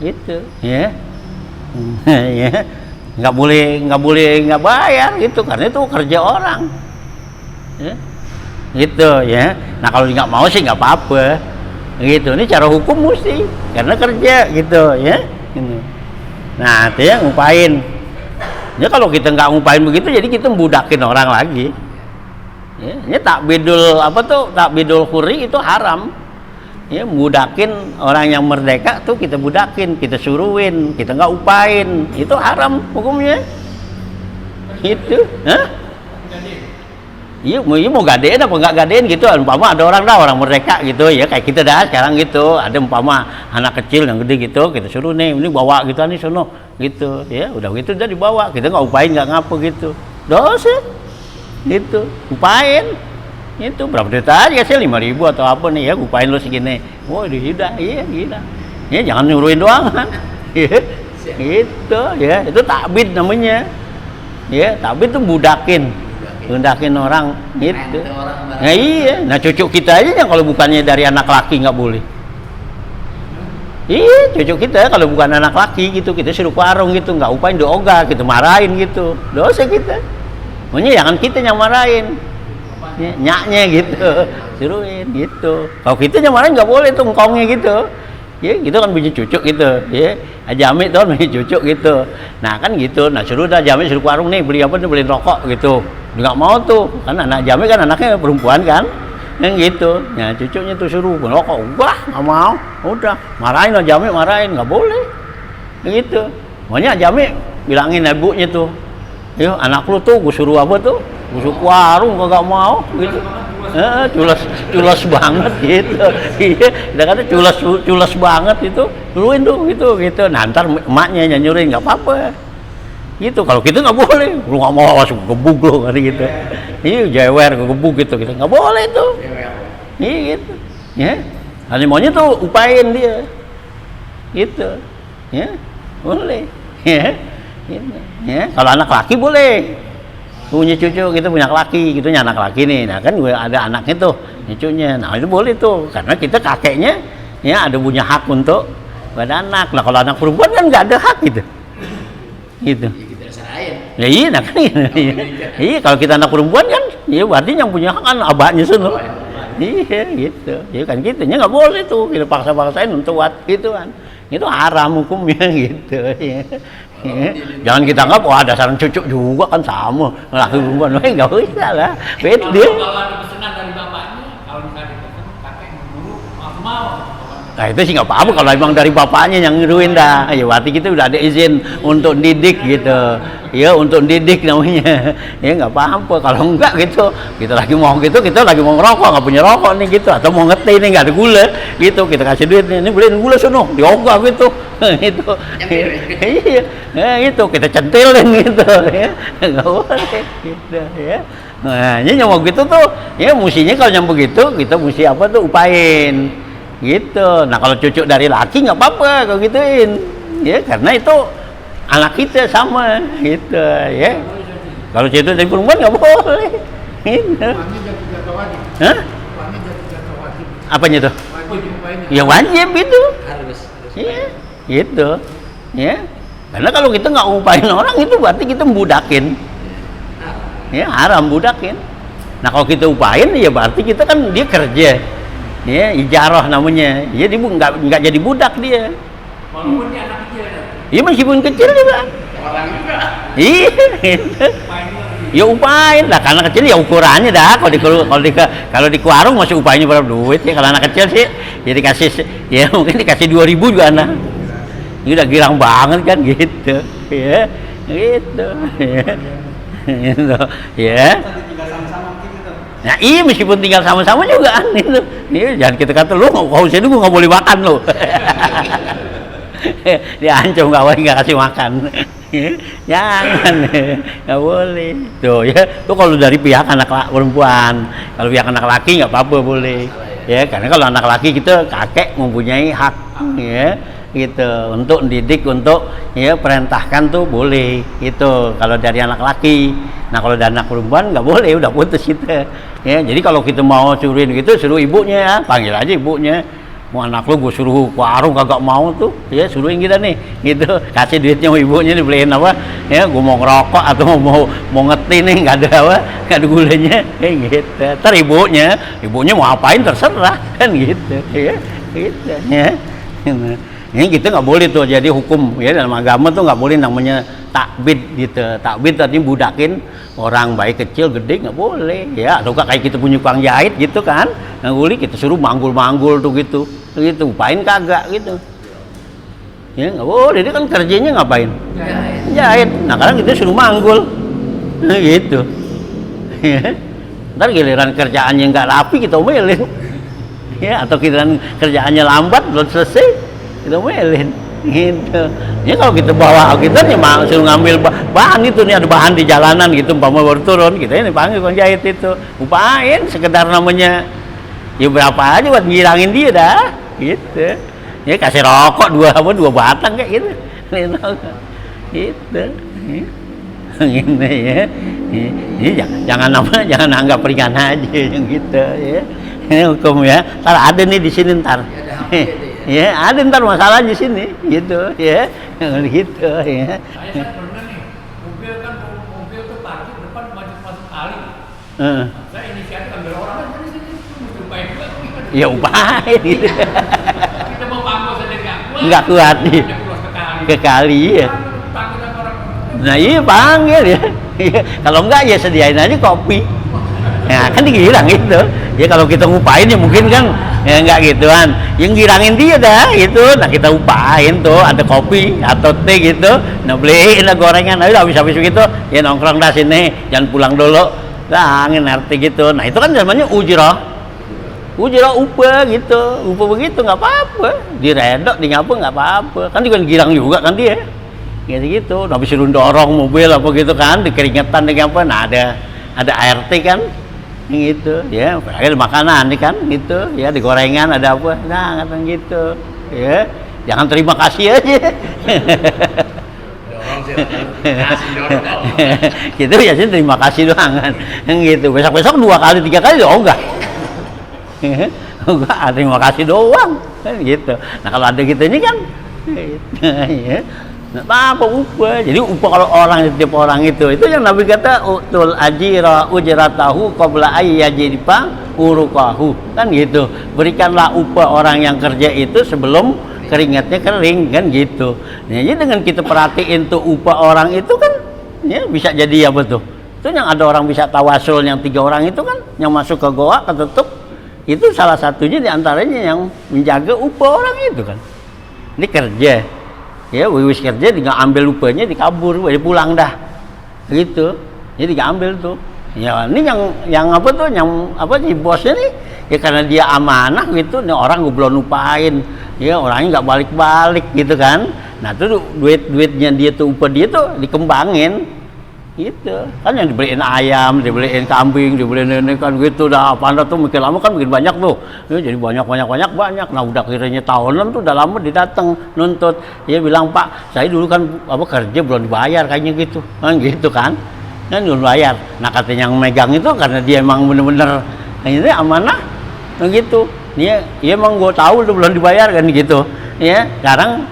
gitu, ya, ya nggak boleh nggak bayar gitu, karena itu kerja orang. Ya, gitu ya. Nah kalau nggak mau sih nggak apa-apa, gitu. Ini cara hukum mesti, karena kerja gitu ya. Nah itu ya ngupain. Ya kalau kita nggak ngupain begitu, jadi kita budakin orang lagi. Ya, ini takbidul apa tuh? Takbidul huri itu haram. Ya, budakin orang yang merdeka tuh kita budakin, kita suruhin, kita nggak upain, itu haram hukumnya. Itu, hah? Iya mau gadein apa nggak gadein gitu, umpama ada orang merdeka gitu ya kayak kita dah sekarang gitu, ada umpama anak kecil yang gede gitu, kita suruh nih ini bawa gitu nih sono gitu ya, udah gitu udah dibawa, kita nggak upain nggak ngapa gitu, dosa gitu, upain itu berapa duit aja sih, 5.000 atau apa nih ya, upain lo segini, oh udah iya gila ya, jangan nyuruhin doang gitu ya, itu takbid namanya ya, takbid tuh budakin orang gitu. Nah iya, nah cucu kita aja yang kalau bukannya dari anak laki nggak boleh. Iya, cucu kita kalau bukan anak laki gitu, kita suruh ke warung gitu, nggak upain diogah, kita marahin gitu, dosa kita. Makanya jangan kita yang marahin, ya, nyaknya gitu, suruhin gitu. Kalau kita yang marahin nggak boleh tuh ngkongnya gitu. Ya gitu kan punya cucu gitu, ya Jami tuh punya cucu gitu, nah kan gitu, nah suruh dah Jami suruh ke warung nih beli apa nih, beli rokok gitu, nggak mau tuh, kan anak Jami kan anaknya perempuan kan, yang gitu, nah cucunya tuh suruh beli rokok, wah nggak mau, udah marahin lah Jami, marahin nggak boleh, gitu, makanya Jami bilangin ibunya tuh, yuk anak lu tuh gue suruh apa tuh, gue suruh ke warung nggak mau, gitu. Culas banget gitu, iya, udah kata culas banget itu, duluin tuh gitu, nah ntar emaknya nyanyurin nggak apa-apa, gitu. Kalau kita nggak boleh, lu nggak mau langsung gebuk lo kan gitu, iya jewer gebuk gitu, kita nggak boleh tuh, iya gitu, ya, nanti maunya tuh upain dia, gitu, ya, boleh, ya, gitu. Ya, kalau anak laki boleh. Punya cucu gitu, punya laki gitu, anak laki nih, nah kan gue ada anaknya tuh cucunya, nah itu boleh tuh karena kita kakeknya ya ada punya hak untuk pada anak. Nah kalau anak perempuan kan nggak ada hak gitu ya, iya nah kan iya kalau kita anak perempuan kan ya berarti yang punya hak kan abahnya semua, iya gitu ya kan, kita nggak boleh tuh kita paksain untuk gitu kan, itu haram hukumnya gitu ya. Ya. Jangan kita anggap wah dasar cucu juga kan sama laki perempuan, nggak usah lah, beda. Kalau ada pesanan dari bapaknya, kalau misalnya kakek dulu mau. Nah itu sih nggak apa-apa kalau emang dari bapaknya yang ngiruin dah, ya berarti kita udah ada izin untuk didik gitu, ya untuk didik namanya, ya nggak apa-apa. Kalau enggak gitu, kita lagi mau ngerokok nggak punya rokok nih gitu, atau mau ngeteh nih nggak ada gula gitu, kita kasih duit nih, ini beliin gula sono, diogah gitu, itu, iya, itu kita centilin gitu, ya nggak boleh gitu, ya. Nah ini yang mau gitu tuh, ya mestinya kalau yang begitu kita mesti apa tuh upain. Gitu. Nah kalau cucu dari laki nggak apa-apa kalau gituin, ya karena itu anak kita sama, gitu, ya. Kalau cucu dari perempuan nggak boleh. Gitu. Hah? Apanya tuh? Ya wajib itu. Iya, gitu, ya. Karena kalau kita nggak ngupain orang itu berarti kita membudakin, ya haram budakin. Nah kalau kita upain ya berarti kita kan dia kerja. Ya, ijarah namanya. Jadi nggak jadi budak dia. Walaupun dia anak kecil. Iya meskipun kecil juga. Orang juga. Iya. Ya upain lah, karena kecil ya ukurannya dah. Kalau di warung masih upahnya berapa duit ya. Kalau anak kecil sih, ya dikasih, ya mungkin dikasih 2.000 juga anak. Ini udah girang banget kan gitu, ya, gitu, ya, gitu, ya. Nah iya meskipun tinggal sama-sama juga kan itu. Iya, jangan kita kata lu kau sini gua nggak boleh makan lu. Dia ancam nggak kasih makan. Jangan, nggak boleh. Tuh ya, tuh kalau dari pihak anak perempuan, kalau pihak anak laki nggak apa-apa boleh. Ya karena kalau anak laki kita kakek mempunyai hak, ya gitu untuk didik, untuk ya perintahkan tuh boleh itu kalau dari anak laki. Nah kalau dari anak perempuan nggak boleh, udah putus kita. Ya jadi kalau kita mau suruhin gitu, suruh ibunya ya, panggil aja ibunya. Mau anak lu gue suruh ke warung kagak mau tuh, ya suruhin kita nih, gitu kasih duitnya sama ibunya dibeliin apa, ya gue mau ngerokok atau mau ngetin nih nggak ada apa, nggak ada gulanya, kayak gitu. Ntar ibunya mau apain terserah kan gitu, ya gitu ya. Ini kita nggak boleh tuh, jadi hukum ya dalam agama tuh nggak boleh namanya takbid gitu. Takbid tadi budakin orang baik kecil gede nggak boleh ya, atau kayak kita punya tukang jahit gitu kan, nggak boleh kita suruh manggul tuh gitu, upain kagak gitu ya, nggak boleh. Dia kan kerjanya ngapain, jahit. Nah kadang kita suruh manggul gitu ya. Ntar giliran kerjaannya nggak rapi kita omelin ya, atau giliran kerjaannya lambat belum selesai kita omelin gitu ya. Kalau kita bawa kita nih suruh ngambil bahan itu nih, ada bahan di jalanan gitu, umpama baru turun kita ini panggil tukang jahit itu, upain sekedar namanya ya berapa aja buat ngilangin dia dah gitu ya, kasih rokok dua batang kayak gitu gitu ini ya. Ini jangan anggap ringan aja yang gitu ya. Ini hukum ya. Kalau ada nih di sini ntar. Ya, ada ntar masalah di sini gitu ya. Gitu ya. Saya pernah nih, mobil tuh parkir depan masuk kali. Saya inisiatif ambil orang kan di sini mesti upain juga. Ya upain gitu. Kita mau panggung saja nggak kuat nih. Ke kali ya. Nah iya panggil ya. Kalau enggak ya sediain aja kopi. Nah kan digirang itu. Ya kalau kita ngupain ya mungkin kan ya enggak gituan. Yang girangin dia dah gitu. Nah kita upain tuh ada kopi atau teh gitu. Nah beliin lah gorengan. Nah udah habis gitu ya nongkrong dah sini. Jangan pulang dulu. Nah angin arti gitu. Nah itu kan namanya ujrah upah gitu. Upah begitu nggak apa-apa. Diredok, di nyapu nggak apa-apa. Kan juga girang juga kan dia. Gitu, habis suruh dorong mobil apa gitu kan, dikeringetan dengan apa, nah ada ART kan, gitu, ya, ada makanan nih kan, gitu, ya, di gorengan ada apa, nah kata gitu, ya, jangan terima kasih aja, gitu ya sih terima kasih doang kan, gitu, besok 2 kali 3 kali oh enggak, terima kasih doang, kan gitu, nah kalau ada gitu ini kan, ya. Nggak apa-apa upah. Jadi upah kalau orang setiap orang itu yang Nabi kata utul ajira ujratahu qabla ayyajidpa uruqahu kan gitu. Berikanlah upah orang yang kerja itu sebelum keringatnya kering kan gitu. Nah, jadi dengan kita perhatiin tuh upah orang itu kan ya bisa jadi apa tuh? Itu yang ada orang bisa tawasul yang 3 orang itu kan yang masuk ke goa ketutup itu salah satunya diantaranya yang menjaga upah orang itu kan. Ini kerja. Ya, wis kerja tinggal ambil upahnya dikabur, dia pulang dah. Gitu. Jadi diambil tuh. Ya, ini yang apa tuh yang apa sih bosnya nih? Ya karena dia amanah gitu, nih orang gue belum lupain. Ya, orangnya nggak balik-balik gitu kan. Nah, tuh duitnya dia tuh upah dia tuh dikembangin. Gitu. Kan yang dibeliin ayam, dibeliin kambing, dibeliin ini kan gitu dah. Panda tuh mikir lama kan bikin banyak tuh. Ya, jadi banyak. Nah, udah kiranya tahunan tuh udah lama dia datang nuntut. Dia bilang, "Pak, saya dulu kan apa kerja belum dibayar kayaknya gitu." Kan gitu kan. Kan belum bayar. Nah, katanya yang megang itu karena dia emang bener-bener ini amanah. Nah, gitu. Dia emang gue tahu udah belum dibayar kan gitu. Ya, sekarang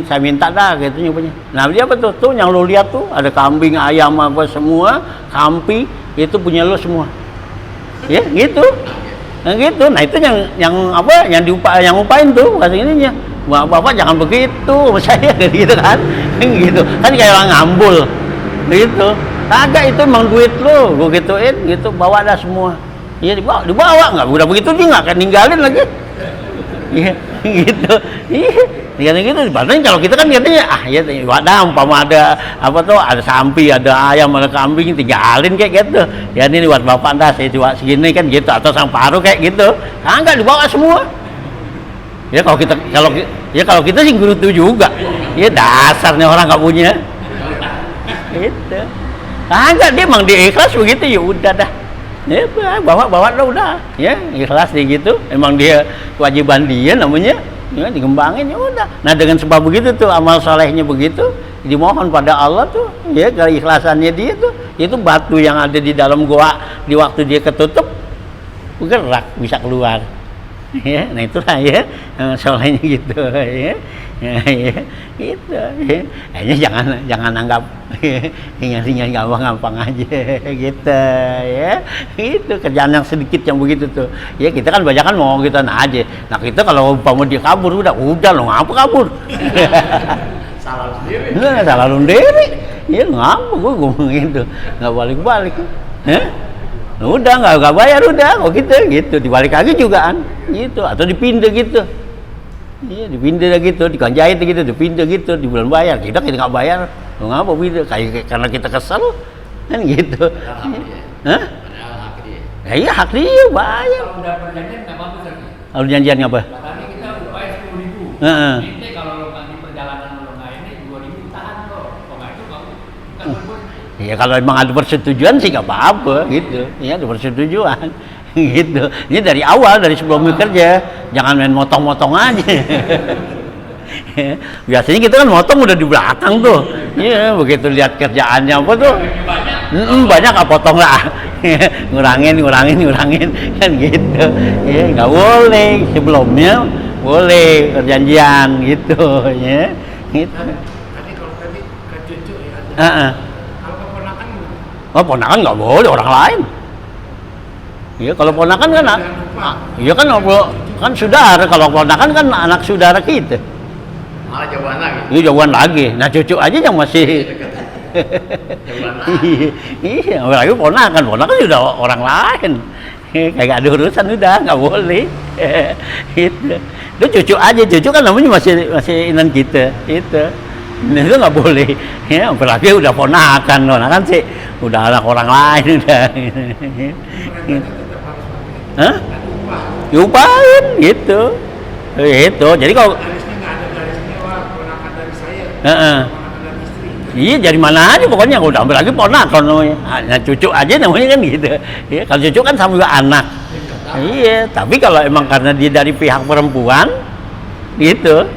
saya minta dah gitu nyobanya. Nah dia apa tuh yang lo lihat tuh ada kambing, ayam apa semua, kampi itu punya lo semua. Ya gitu. Nah gitu. Nah itu yang apa yang upain tuh kata ininya. Bapak jangan begitu sama saya gitu kan. Gitu. Kan kayak orang ngambul. Gitu. Kagak, itu emang duit lu, gua gituin gitu, bawa dah semua. Iya dibawa nggak, udah begitu dia nggak akan ninggalin lagi. Iya gitu, iya gitu. Padahal kalau kita kan katanya ya wadah umpama ada apa tuh, ada sapi, ada ayam, ada kambing, tinggalin kayak gitu. Ya ini buat bapak dah, saya coba segini kan gitu, atau sang paruh kayak gitu. Kagak, dibawa semua. Ya kalau kita sih gerutu juga. Ya dasarnya orang nggak punya. Gitu. Kagak, dia emang dia ikhlas begitu, ya udah dah. Ya bawa udah. Ya ikhlas dia gitu. Emang dia kewajiban dia namanya. Ya dikembangin ya udah. Nah dengan sebab begitu tuh, amal solehnya begitu, dimohon pada Allah tuh, ya keikhlasannya dia tuh, itu batu yang ada di dalam goa di waktu dia ketutup bergerak bisa keluar. Ya, nah itulah ya solehnya gitu ya, gitu ya. Hanya jangan anggap ringan gampang aja gitu ya, itu kerjaan yang sedikit yang begitu tuh ya. Kita kan banyak kan mau kita aja. Nah kita kalau umpama dia kabur udah lo ngapa kabur. Salah sendiri. Nah, salah lu sendiri ya, ngapa gue ngomong gitu, nggak balik udah nggak bayar udah kok gitu dibalik lagi juga kan gitu, atau dipindah gitu. Iya dipindah gitu, dikanjait gitu, dipindah gitu, di bulan bayar kita nggak bayar, lo ngapa pindah, kayak karena kita kesel kan gitu. Hah? Ya iya hak dia bayar. Kalau udah perjanjian nggak bagus lagi. Kalau janjian ngapa? Tadi kita upaya 10.000. Heeh. Ini kalau lo nggak di perjalanan lo nggak ini 2.000 tahan lo. Kalau nggak itu kamu kan berbun. Ya kalau emang ada persetujuan sih nggak apa-apa gitu, ya ada persetujuan gitu. Ini dari awal, dari sebelum bekerja, jangan main motong-motong aja. Biasanya kita kan motong udah di belakang tuh, ya begitu lihat kerjaannya apa tuh, banyak apa potong lah, ngurangin kan gitu. Ya nggak boleh, sebelumnya boleh perjanjian gitu, ya. Gitu. Tadi kalau tadi ke cucu ya. Oh ponakan nggak boleh, orang lain. Iya kalau ponakan kan, iya kan saudara. Kalau ponakan kan anak saudara kita. Malah jauhan lagi. Iya jauhan lagi. Nah cucu aja yang masih. Jauhan lagi. Iya, apalagi ponakan sudah orang lain. Kayak ada urusan udah nggak boleh. Itu. Itu cucu aja, cucu kan namanya masih inan kita. Itu. Nah, itu nggak boleh, ya apalagi udah ponakan sih udah anak orang lain udah. Hah? Diupahin gitu, itu. Jadi kalau iya dari mana aja pokoknya udah ambil lagi ponakan namanya. Nah, cucu aja namanya kan gitu. Ya, kalau cucu kan sama juga anak. Iya, tapi kalau emang karena dia dari pihak perempuan, gitu,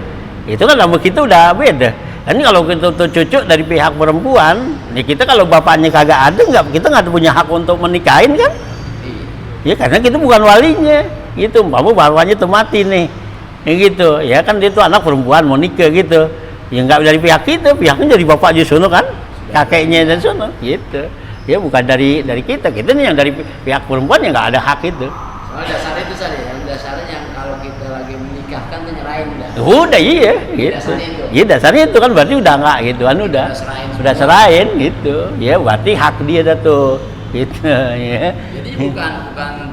itu kan sama kita udah beda. Kan kalau kita tuh cucu dari pihak perempuan, ya kita kalau bapaknya kagak ada, kita nggak punya hak untuk menikahin kan? Ya karena kita bukan walinya, gitu. Bapaknya tuh mati nih, ya gitu. Ya kan dia tuh anak perempuan mau nikah gitu. Ya nggak dari pihak kita, pihaknya dari bapaknya sono kan, kakeknya dari sono, gitu. Ya bukan dari kita nih yang dari pihak perempuan yang nggak ada hak itu. Soal dasarnya itu saja, yang dasarnya yang kalau kita lagi menikahkan tuh nyerahin udah. Udah iya, gitu. Iya dasarnya itu kan berarti udah nggak gitu, udah serahin gitu. Ya berarti hak dia dah tuh, gitu. Ya. Jadi bukan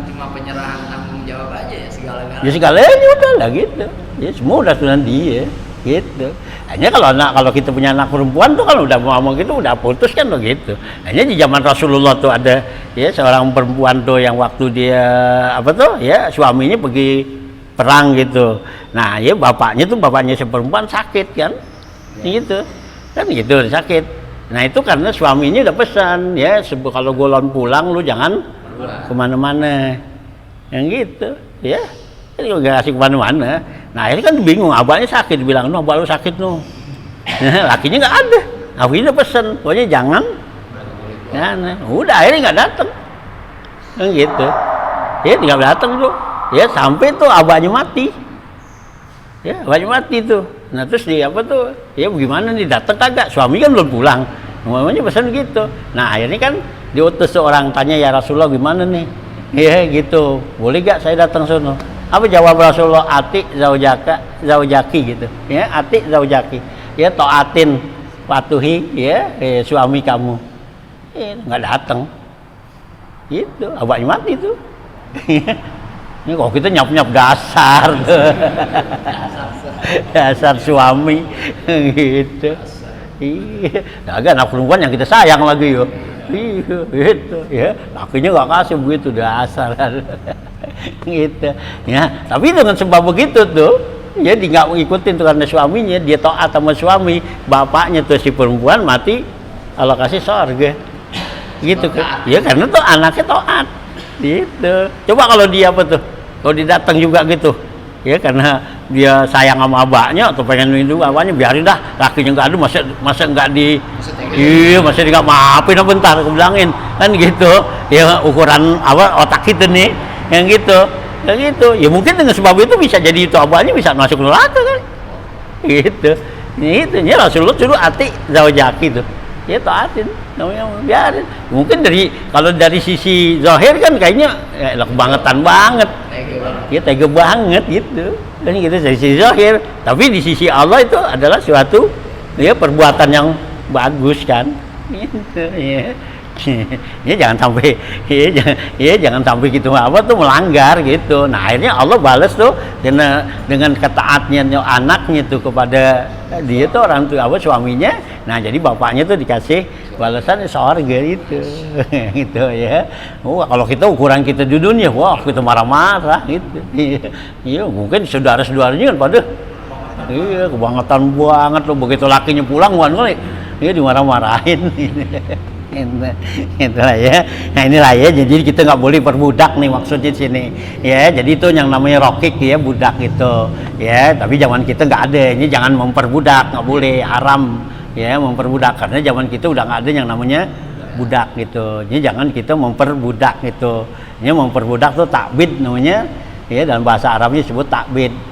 cuma penyerahan tanggung jawab aja ya segala-galanya. Ya segalanya udah lah gitu. Ya semua udah sudah dia, gitu. Hanya kalau kita punya anak perempuan tuh kan udah ngomong gitu udah putus kan tuh gitu. Hanya di zaman Rasulullah tuh ada ya seorang perempuan tuh yang waktu dia ya suaminya pergi perang gitu. Nah ya bapaknya si perempuan sakit kan, gitu kan gitu sakit. Nah itu karena suaminya udah pesan ya kalau golon pulang lu jangan kemana-mana, yang gitu ya. Jadi nggak kasih kemana-mana. Nah ini kan bingung, abahnya sakit, bilang no abah lu sakit no. Lakinya nggak ada, abahnya udah pesen, pokoknya jangan. Nah, udah akhirnya nggak datang, kan gitu. Ya tinggal datang tuh, ya sampai tuh abahnya mati. Ya abahnya mati tuh. Nah terus dia ya bagaimana nih datang kagak? Suami kan belum pulang, namanya pesan gitu. Nah akhirnya kan diutus seorang tanya ya Rasulullah gimana nih? Ya gitu, boleh gak saya datang sono? Apa jawab Rasulullah? Ati zaujaki gitu ya, ati zaujaki ya, taatin patuhi ya suami kamu nggak datang. Itu abahnya mati tuh. Ini kok kita nyap-nyap dasar tuh. Dasar suami gitu. Iya, agak anak perempuan yang kita sayang lagi yo. Iya, gitu ya. Lakinya nggak kasih begitu dasar. Gitu. Ya, tapi dengan sebab begitu tuh, ya dia nggak ngikutin tuh karena suaminya, dia taat sama suami, bapaknya tuh si perempuan mati, Allah kasih surga. Gitu kan. Ya karena tuh anaknya taat. Gitu. Coba kalau dia apa tuh? Kalau dia datang juga gitu. Ya karena dia sayang sama abahnya atau pengen lindungi abahnya, biarin dah, lakinya nggak ada, masa nggak di, iya masa dia nggak maafin, bentar aku bilangin kan gitu. Ya ukuran apa otak kita nih yang gitu, ya mungkin dengan sebab itu bisa jadi itu abahnya bisa masuk neraka kan, gitu. Itu nya Rasulullah suruh ati zaujaki tuh, ya taatin, namanya biarin. Mungkin kalau dari sisi zahir kan kayaknya kebangetan banget. Ya tega banget gitu kan, gitu dari sisi zahir, tapi di sisi Allah itu adalah suatu ya perbuatan yang bagus kan, gitu ya. Ya jangan sampai jangan sampai gitu apa tuh melanggar gitu. Nah akhirnya Allah balas tuh dengan ketaatnya anaknya tuh kepada dia tuh orang tua apa suaminya. Nah jadi bapaknya tuh dikasih balasan surga itu. Gitu ya. Kalau kita ukuran kita di dunia, wah kita marah-marah gitu. Iya mungkin saudara-saudaranya kan pada iya kebangetan banget loh, begitu lakinya pulang iya dimarah-marahin. Itulah ya. Nah inilah ya, jadi kita nggak boleh perbudak nih maksudnya di sini ya. Jadi itu yang namanya rokik ya, budak itu ya. Tapi zaman kita nggak ada, ini jangan memperbudak, nggak boleh, haram ya memperbudak, karena zaman kita udah nggak ada yang namanya budak gitu. Ini jangan kita memperbudak gitu. Ini memperbudak tuh takbid namanya ya, dalam bahasa Arabnya disebut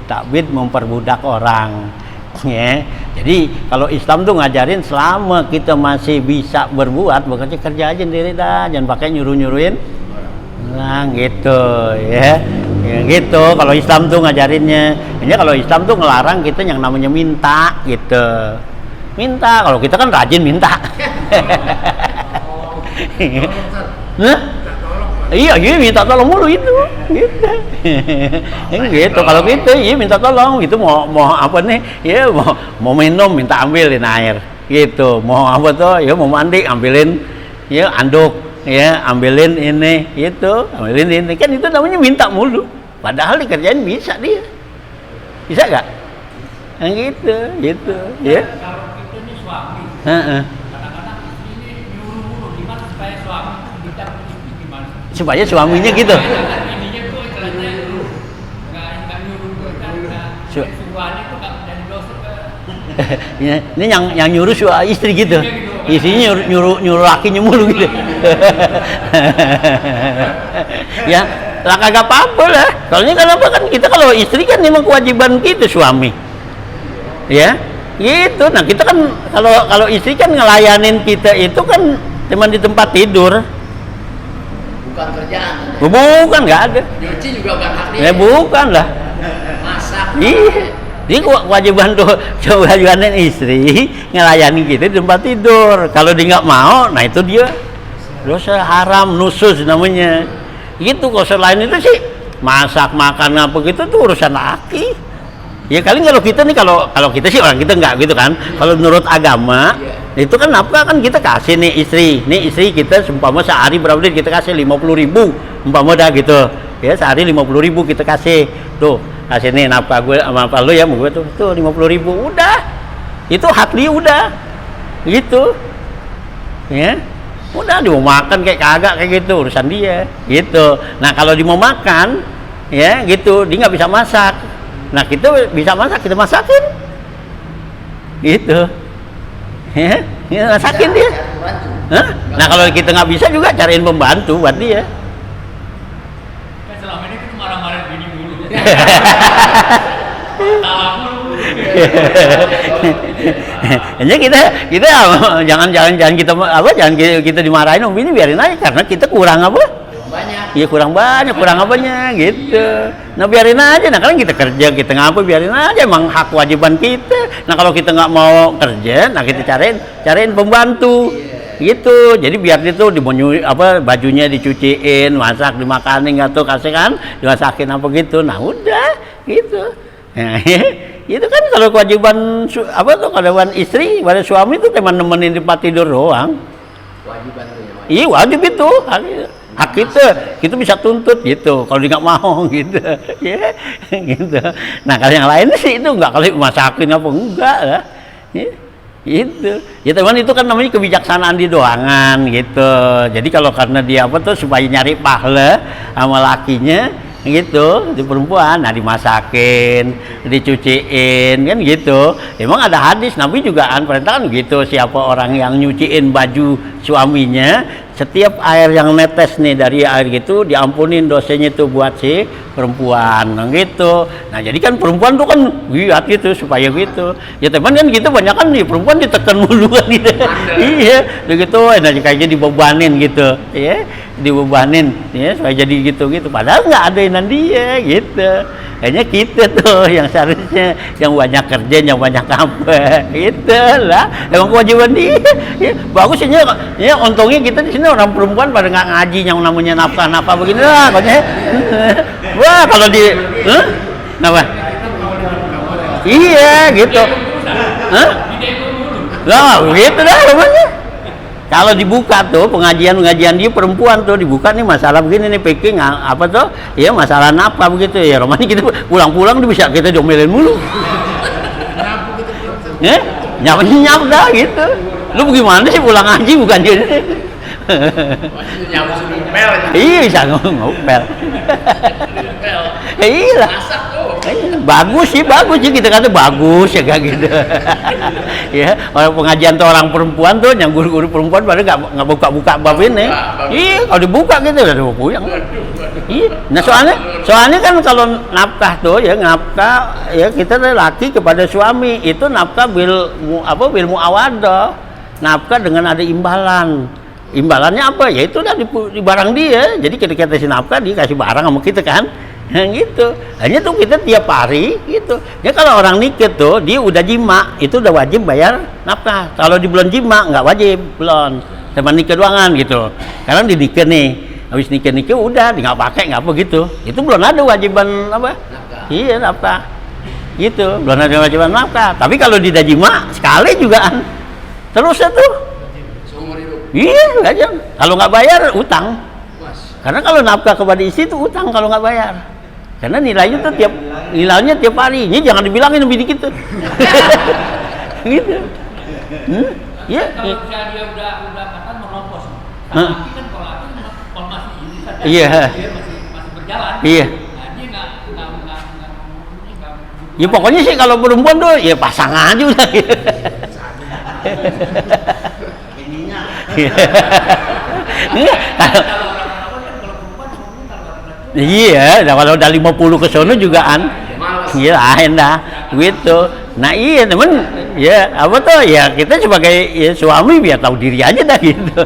takbid memperbudak orang. Ya, jadi kalau Islam tuh ngajarin selama kita masih bisa berbuat, bekerja kerja aja sendiri dah, jangan pakai nyuruhin orang gitu ya. Ya gitu. Kalau Islam tuh ngajarinnya, ini kalau Islam tuh ngelarang kita yang namanya minta gitu. Minta, kalau kita kan rajin minta. Nah, iya minta tolong mulu itu, gitu. Gitu kalau gitu, iya minta tolong, itu mau apa nih, ya mau minum minta ambilin air, gitu. Mau apa tuh, ya mau mandi ambilin, ya anduk, ya ambilin ini, itu, ambilin ini, kan itu namanya minta mulu. Padahal dikerjain bisa dia, bisa gak? Gitu, ya. Kalau kita ini suami, kadang-kadang ini nyuruh mulu, gimana supaya suami bisa gimana? Supaya suaminya gitu. Ininya tuh istilahnya nggak nyuruh kan, suaminya tuh nggak jadi dosa ke. Ya, ini yang nyuruh istri gitu. Istrinya nyuruh lakinya mulu gitu. Ya, lah kagak apa-apa lah. Soalnya kenapa kan kita kalau istri kan memang kewajiban kita suami. Ya, gitu. Nah kita kan kalau istri kan ngelayanin kita itu kan cuma di tempat tidur. Bukan kerjaan. Bukan, nggak ada. Nyuci juga bukan hak dia. Ya bukan lah. Masak. Iya. Jadi kewajiban istri ngelayani kita di tempat tidur. Kalau dia nggak mau, nah itu dia dosa haram, nusus namanya. Gitu. Kalau selain itu sih masak makan apa gitu tuh urusan laki. Ya kali kalau kita nih kalau kita sih orang kita nggak gitu kan. Kalau menurut agama itu kan apa kan kita kasih nih istri kita umpama sehari berapa duit kita kasih 50.000 umpama dah gitu ya, sehari 50.000 kita kasih tuh, kasih nih nafkah gue sama apa lu ya mau gue tuh 50.000 udah itu hak dia udah gitu ya, udah dia mau makan kayak kagak kayak gitu urusan dia gitu. Nah kalau dia mau makan ya gitu dia nggak bisa masak, nah kita bisa masak, kita masakin gitu ya, masakin dia. Nah kalau kita nggak bisa juga cariin pembantu buat dia. Kan selama ini kita marah-marah bini mulu. Salah mulu. Jadi kita jangan kita dimarahin om bini, biarin aja karena kita kurang apa? Banyak. Iya kurang banyak, kurang apanya gitu. Nah biarin aja, nah kan kita kerja, kita ngapa biarin aja, emang hak kewajiban kita. Nah kalau kita nggak mau kerja, nah kita cariin pembantu. gitu. Jadi biar itu bajunya dicuciin, masak, dimakanin atau kasih kan, dimasakin apa gitu. Nah udah gitu. Nah, itu kan kalau kewajiban kewajiban istri pada suami itu cuma nemenin di tempat tidur doang. Kewajiban tuh ya. Iya wajib itu. Hak kita bisa tuntut gitu kalau dia nggak mau gitu. Ya, gitu. Nah kalau yang lain sih itu nggak, kalau masakin apa enggak lah. Ya. Itu ya teman, itu kan namanya kebijaksanaan di doangan gitu. Jadi kalau karena dia supaya nyari pahala sama lakinya gitu, di perempuan, nah dimasakin, dicuciin kan gitu. Emang ada hadis Nabi juga perintah kan gitu, siapa orang yang nyuciin baju suaminya, setiap air yang netes nih dari air gitu diampunin dosanya tuh buat si perempuan gitu. Nah jadi kan perempuan tuh kan giat gitu supaya gitu. Ya teman kan gitu, banyak kan nih perempuan ditekan mulu kan gitu. Iya, begitu kayaknya dibebanin gitu. Ya, dibebanin ya supaya jadi gitu. Padahal nggak ada dia gitu. Kayaknya kita tuh yang seharusnya yang banyak kerja, yang banyak apa gitu lah. Emang kewajiban dia. Ya, bagus ini ya, untungnya kita di sini orang perempuan pada nggak ngaji yang namanya nafkah begini lah katanya. Wah kalau di kenapa? Iya gitu. Lah gitu dah namanya. Kalau dibuka tuh pengajian dia perempuan tuh dibuka nih masalah begini nih packing ya masalah nafkah begitu ya. Romani kita pulang-pulang bisa kita diomelin mulu. Nyap dah gitu. Lu bagaimana sih pulang ngaji bukan gini? Iya bisa ngopel. Iya. Bagus sih kita kata bagus ya kayak gitu. Ya orang pengajian tuh orang perempuan tuh yang guru-guru perempuan pada nggak buka bab ini. Iya kalau dibuka gitu udah puyeng. Iya. Nah soalnya kan kalau nafkah tuh ya kita laki kepada suami itu nafkah bil muawadah, nafkah dengan ada imbalan. Imbalannya apa? Ya itu udah di barang dia. Jadi kita kasih nafkah, dia kasih barang sama kita kan. Gitu. Hanya tuh kita tiap hari gitu. Ya kalau orang nikah tuh dia udah jima, itu udah wajib bayar nafkah. Kalau di bulan jima nggak wajib, belum. Sama nikah doangan gitu. Karena di nikah nih, habis nikah udah nggak pakai nggak apa gitu. Itu belum ada wajiban apa? Nafkah. Iya nafkah. Gitu. Belum ada wajiban nafkah. Tapi kalau di dajima sekali juga terus itu. Iya, aja. Kalau nggak bayar utang. Karena kalau nafkah kepada istri itu utang kalau nggak bayar. Karena nilainya tiap hari. Ini jangan dibilangin lebih dikit tuh. Gitu. Iya. Kalau misalnya dia udah katakan meropos. Tapi kan kalau masih ini saja. Iya. Dia masih berjalan. Iya. Nah, dia nggak ya pokoknya sih kalau perempuan tuh ya pasangan aja udah. Iya, kalau udah 50 ke sono jugaan. Iya, lain dah gitu. Nah, iya temen ya kita sebagai suami biar tahu diri aja dah gitu.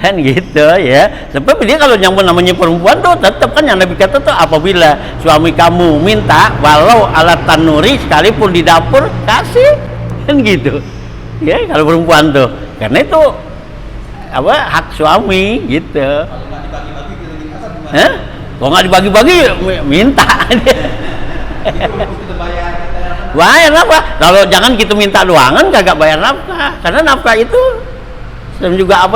Kan gitu ya. Sebab dia kalau yang namanya perempuan tuh tetap kan yang Nabi kata tuh apabila suami kamu minta walau alat tanuri sekalipun di dapur kasih kan gitu. Ya, kalau perempuan tuh. Karena itu hak suami gitu. Kalau nggak dibagi-bagi minta. Bayar apa? Kalau jangan kita minta doangan kagak bayar nafkah. Karena nafkah itu sama juga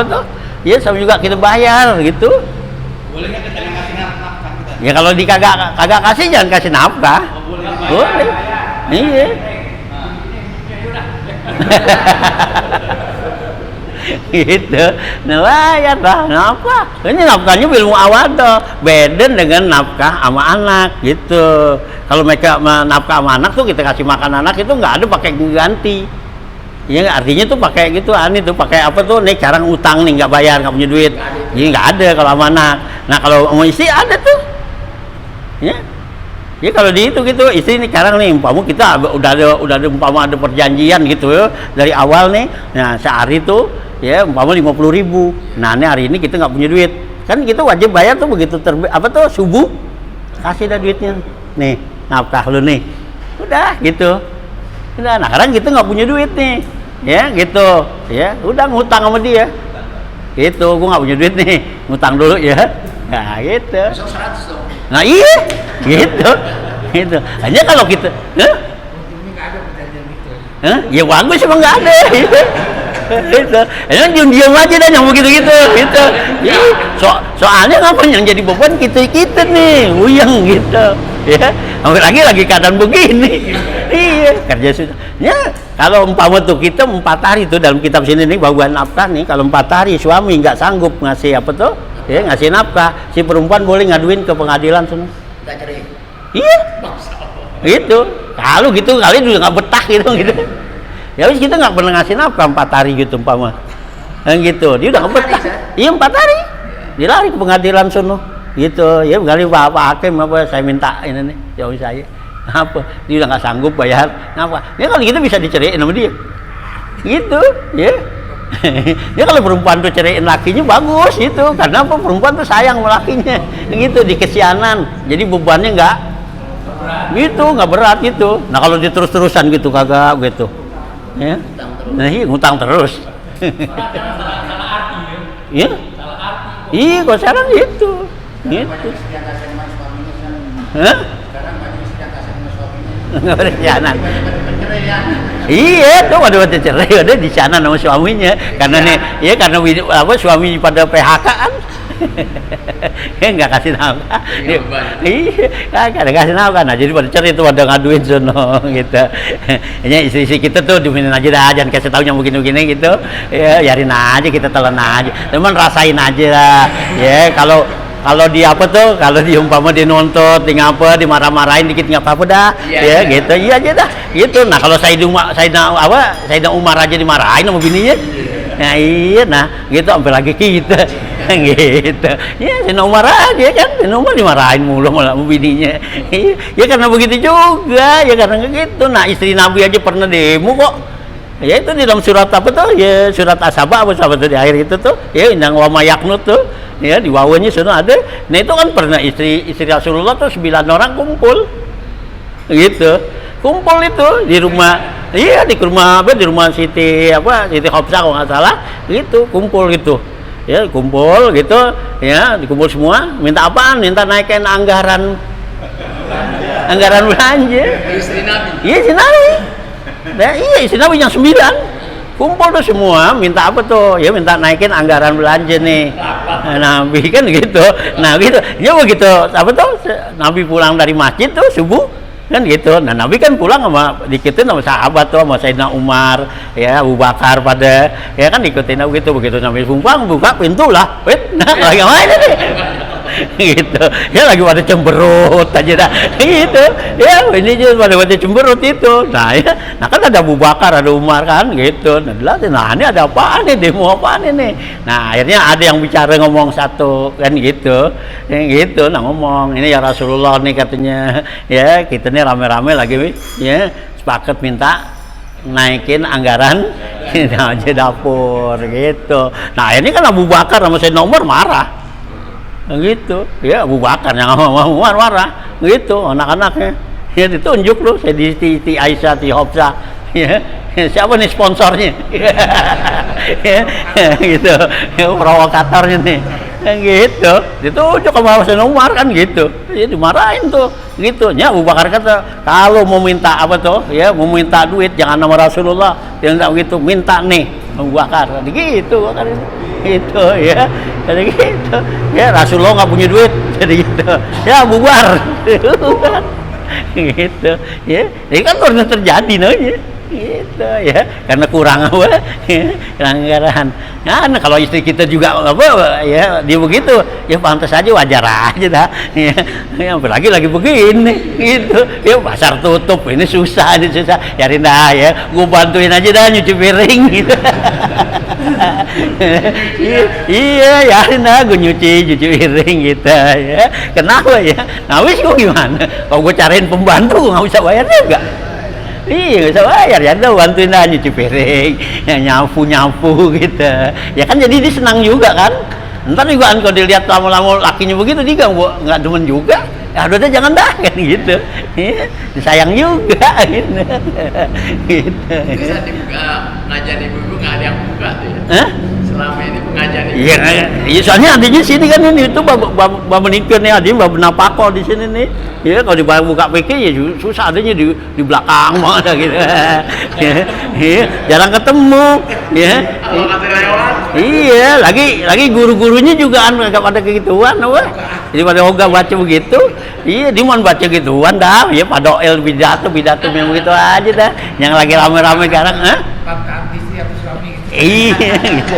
ya sama juga kita bayar gitu. Boleh nggak kita yang kasih nafkah kita? Ya kalau kagak kasih jangan kasih nafkah. Boleh. Iya. Gitu. Nah bayar lah nafkah. Ini nafkahnya bil muawadah, beda dengan nafkah sama anak gitu. Kalau mereka nafkah sama anak tuh kita kasih makan anak itu nggak ada pakai ganti. Ya artinya tuh pakai gitu, tuh pakai nih sekarang utang nih nggak bayar, nggak punya duit. Jadi nggak ada kalau sama anak. Nah kalau sama istri ada tuh. Ya kalau di itu gitu istri nih sekarang nih kita udah ada perjanjian gitu ya dari awal nih. Nah sehari tuh ya 50.000. Nah ini hari ini kita nggak punya duit, kan kita wajib bayar tuh begitu subuh kasih dah duitnya nih nafkah lu nih udah gitu. Nah sekarang kita nggak punya duit nih ya gitu, ya udah ngutang sama dia, gitu, gue nggak punya duit nih, ngutang dulu ya, nah gitu, Besok 100 dong. nah iya, gitu, gitu, hanya kalau kita, Ini nggak ada perjanjian gitu. ya bagus emang nggak ada, gitu. Itu, diam aja dah yang begitu-gitu, gitu. Soalnya apa yang jadi beban kita nih, uyang gitu, ya. Lagi keadaan begini, iya kerja sudah. Ya kalau umpama tuh kita 4 hari tuh dalam kitab sini nih bauan nafkah nih, kalau 4 hari suami nggak sanggup ngasih apa tuh, ya ngasih nafkah, si perempuan boleh ngaduin ke pengadilan semua. Nggak cerai. Iya, gitu. Kalau gitu kalian juga nggak betah gitu. Ya wis kita nggak pernah ngasih nafkah 4 hari gitu umpama, gitu. Dia udah nggak betah. Iya 4 hari. Dia lari ke pengadilan sono, gitu. Ya kali Pak Hakim apa saya minta ini nih, suami saya. Apa? Dia udah nggak sanggup bayar. Kenapa? Ya kalau gitu bisa diceraiin sama dia. Gitu, ya. Ya kalau perempuan tuh ceraiin lakinya bagus itu, karena apa? Perempuan tuh sayang sama lakinya, gitu, dikesianan. Jadi bebannya nggak gitu, nggak berat gitu. Nah kalau dia terus-terusan gitu kagak gitu. Ya, nah iya ngutang terus. Salah arti ya. Iya, Salah arti. iya kok sekarang gitu. Gitu. Hah? Nggak berkhianat. Iya, tuh ada cerai, ada di sana sama suaminya. Karena nih, ya karena apa suami pada PHK kan. Ya nggak kasih nafkah. Iya, nggak kasih nafkah. Nah jadi pada cerai itu pada ngaduin sono gitu. Hanya istri kita tuh diminin aja dah, jangan kasih tahu yang begini-begini gitu. Ya biarin aja, kita telan aja. Cuman rasain aja lah. Ya kalau di apa tuh, kalau diumpama dia nuntut, di ngapa, dimarah-marahin dikit nggak apa-apa dah, ya gitu, iya aja dah, gitu. Nah kalau Sayyidina Umar aja dimarahin sama bininya, nah iya, nah gitu, sampai lagi kita, gitu, ya Sayyidina Umar aja kan, Sayyidina Umar dimarahin mulu sama bininya, ya karena begitu juga, ya karena gitu. Nah istri Nabi aja pernah demo kok. Ya itu di dalam surat apa tuh, ya surat As-Saba apa tuh di akhir itu tuh, ya yang wa mayaknut tuh, ya di wawanya sudah ada. Nah itu kan pernah istri Rasulullah tuh 9 orang kumpul, gitu, kumpul itu di rumah, iya di rumah Siti Hafsah kalau nggak salah, gitu kumpul gitu, ya kumpul gitu, ya dikumpul semua, minta apaan? Minta naikin anggaran belanja. Istri Nabi. Iya istri Nabi. Nah, iya istri Nabi yang 9 kumpul tuh semua minta apa tuh, ya minta naikin anggaran belanja nih. Nah, Nabi kan gitu, nah gitu, ya begitu apa tuh Nabi pulang dari masjid tuh subuh kan gitu. Nah Nabi kan pulang sama diikutin sama sahabat tuh, sama Sayyidina Umar, ya Abu Bakar pada, ya kan ikutin begitu. Begitu Nabi pulang buka pintu lah, nah lagi main nih. Gitu ya, lagi pada cemberut aja dah gitu ya, ini juga pada cemberut itu. Nah ya, nah kan ada Abu Bakar, ada Umar kan gitu. Nah ini ada apaan nih, demo apaan ini. Nah akhirnya ada yang bicara ngomong satu kan gitu, gitu. Nah ngomong ini ya Rasulullah nih katanya, ya kita nih rame-rame lagi ya sepakat minta naikin anggaran aja dapur gitu. Nah ini kan Abu Bakar sama Sayyidina Umar marah gitu, ya Abu Bakar yang sama Umar marah gitu, anak-anaknya ya ditunjuk loh, saya di Aisyah, di Hafsah, ya siapa nih sponsornya, ya gitu, ya, provokatornya nih, gitu, ditunjuk sama Sayyidina Umar kan gitu, ya dimarahin tuh, gitu. Ya Abu Bakar kata kalau mau minta apa tuh, ya mau minta duit jangan nama Rasulullah, jangan gitu, minta nih Abu Bakar, gitu kan. Gitu ya, jadi gitu ya Rasulullah nggak punya duit, jadi gitu ya bubar gitu ya, ini kan pernah terjadi nanya gitu ya, karena kurang apa ya, anggaran. Nah kalau istri kita juga apa ya dia begitu ya pantas aja, wajar aja dah ya, apalagi lagi begini gitu ya, pasar tutup ini susah cari dah ya, gua bantuin aja dah nyuci piring gitu. Iya ya, nah gue nyuci piring gitu ya, kenapa ya, nah wis gue gimana kalau gue cariin pembantu nggak usah bayar juga. Iya nggak usah bayar ya, udah bantuin aja nyuci piring ya, nyapu gitu ya kan, jadi dia senang juga kan. Ntar juga kan kalau dilihat lama-lama lakinya begitu dia nggak demen juga Ya udah jangan dah kan gitu. Ya, disayang juga gitu. Gitu. Bisa dibuka pengajian ibu-ibu nggak ada yang buka tuh ya? Hah? Selama ini pengajian ibu. Iya, iya soalnya adanya sini kan ini itu bab menikah nih adanya bab napako di sini nih. Ya kalau dibuka PK ya susah adanya di belakang mana gitu. Ya, jarang ketemu. Ya. Kalau kata lewat. Iya, lagi guru-gurunya juga agak pada kegituan, wah. Jadi pada ogah baca begitu. Iya, dia mau baca gituan dah. Ya padoel pidato yang begitu aja dah. Yang lagi rame-rame sekarang, Istri atau suami. iya gitu.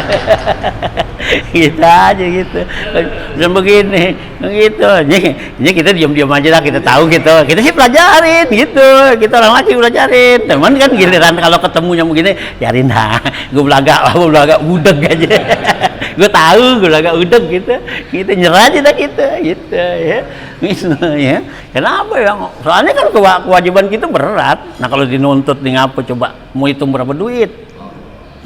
Gitu aja gitu. Dan begini gitu. Ini kita diam-diam aja lah, kita tahu gitu. Kita sih pelajarin gitu. Kita orang lagi pelajarin. Teman kan giliran kalau ketemunya begini, yarin dah. Gue belaga udeg aja. Gue tahu gue belaga udeg gitu. Kita nyerah aja dah kita gitu ya. Gitu ya. Kenapa ya? Soalnya kan kewajiban kita berat. Nah, kalau dinuntut di ngapa coba mau hitung berapa duit?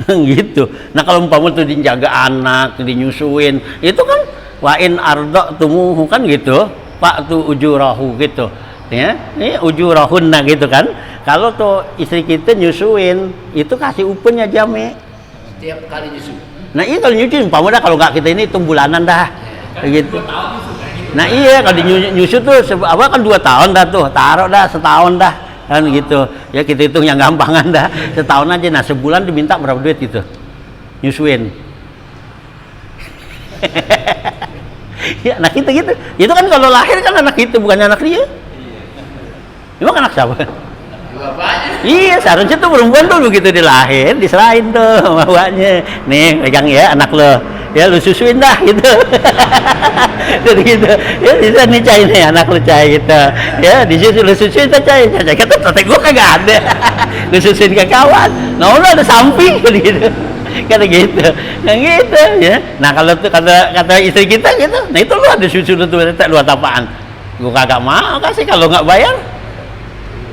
Gitu. Nah kalau umpama tuh dijaga anak, dinyusuin, itu kan wain ardo tumuhu kan gitu, pak tuh ujurahu gitu, ya, ini ujurahunna gitu kan. Kalau tuh istri kita nyusuin, itu kasih upahnya jame. Setiap kali nyusu. Nah iya kalau nyusuin, umpama dah kalau nggak kita ini hitung bulanan dah, gitu. Nah iya kalau nyusu tuh apa kan 2 tahun dah tuh, taruh dah setahun dah. Kan gitu ya, kita hitung yang gampangan dah, setahun aja. Nah sebulan diminta berapa duit gitu nyusuin. Ya anak kita gitu, itu kan kalau lahir kan anak kita bukannya anak dia. Emang anak siapa? Bapaknya. Iya, seharusnya tuh perempuan tuh begitu dilahir diserahin tuh bapaknya, nih pegang ya anak lo, ya lu susuin dah gitu. Jadi gitu ya, bisa nih cai nih anak lu cai gitu ya, disusu lu susuin tuh cai kata tete gua kagak ada. Lu susuin ke kawan, nah lu ada samping gitu, kata gitu, yang gitu ya. Nah kalau tuh kata istri kita gitu, nah itu lu ada susu lu tuh lu apaan, gua kagak mau kasih kalau nggak bayar.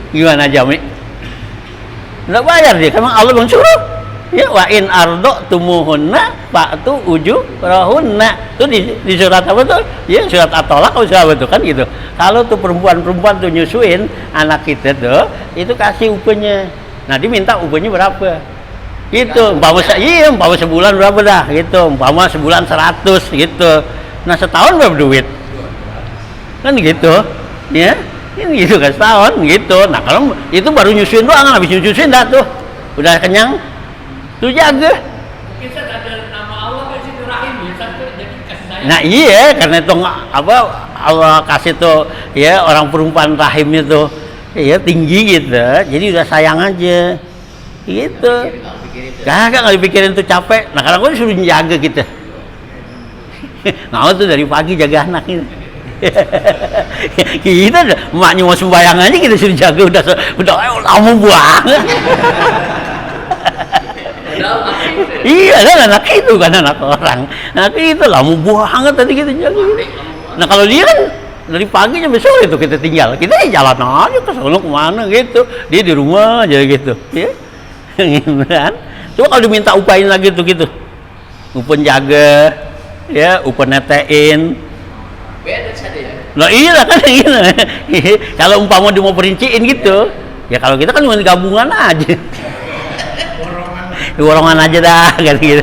Gimana Jami? Nggak bayar dia, emang Allah bang suruh. Ya wa in ardo tumuhunna fa'tu ujurahunna. Itu di surat apa tuh? Ya surat At-Tolaq kalau siapa tuh kan gitu. Kalau tuh perempuan tuh nyusuin anak kita tuh, itu kasih upahnya. Nah diminta upahnya berapa? Gitu. Umpama sebulan berapa dah? Gitu. Umpama sebulan 100 gitu. Nah setahun berapa duit? Kan gitu. Ya. Ini gitu kan setahun gitu. Nah kalau itu baru nyusuin doang, habis nyusuin dah tuh udah kenyang tuh jaga. Mungkin ada nama Allah kan situ rahim ya, jadi kasih sayang. Nah iya, karena itu apa Allah kasih tuh ya orang perempuan rahimnya tuh ya tinggi gitu, jadi udah sayang aja gitu. Kagak nggak dipikirin tuh capek. Nah karena gue disuruh jaga gitu. Nah tuh dari pagi jaga anak ini. Kita emaknya mau sembayang aja kita suruh jaga udah lama banget. Iya kan anak itu kan anak orang, anak itu lama banget tadi kita jaga. Nah kalau dia kan dari pagi sampai sore itu kita tinggal, kita jalan aja ke sono kemana gitu, dia di rumah aja gitu, ya. Kan? Coba kalau diminta upahin lagi tuh gitu, upah jaga, ya upah netein. Beda saja ya. Nah iya kan gitu. Kalau umpama dia mau perinciin gitu, ya kalau kita kan cuma gabungan aja. Worongan aja dah kan gitu.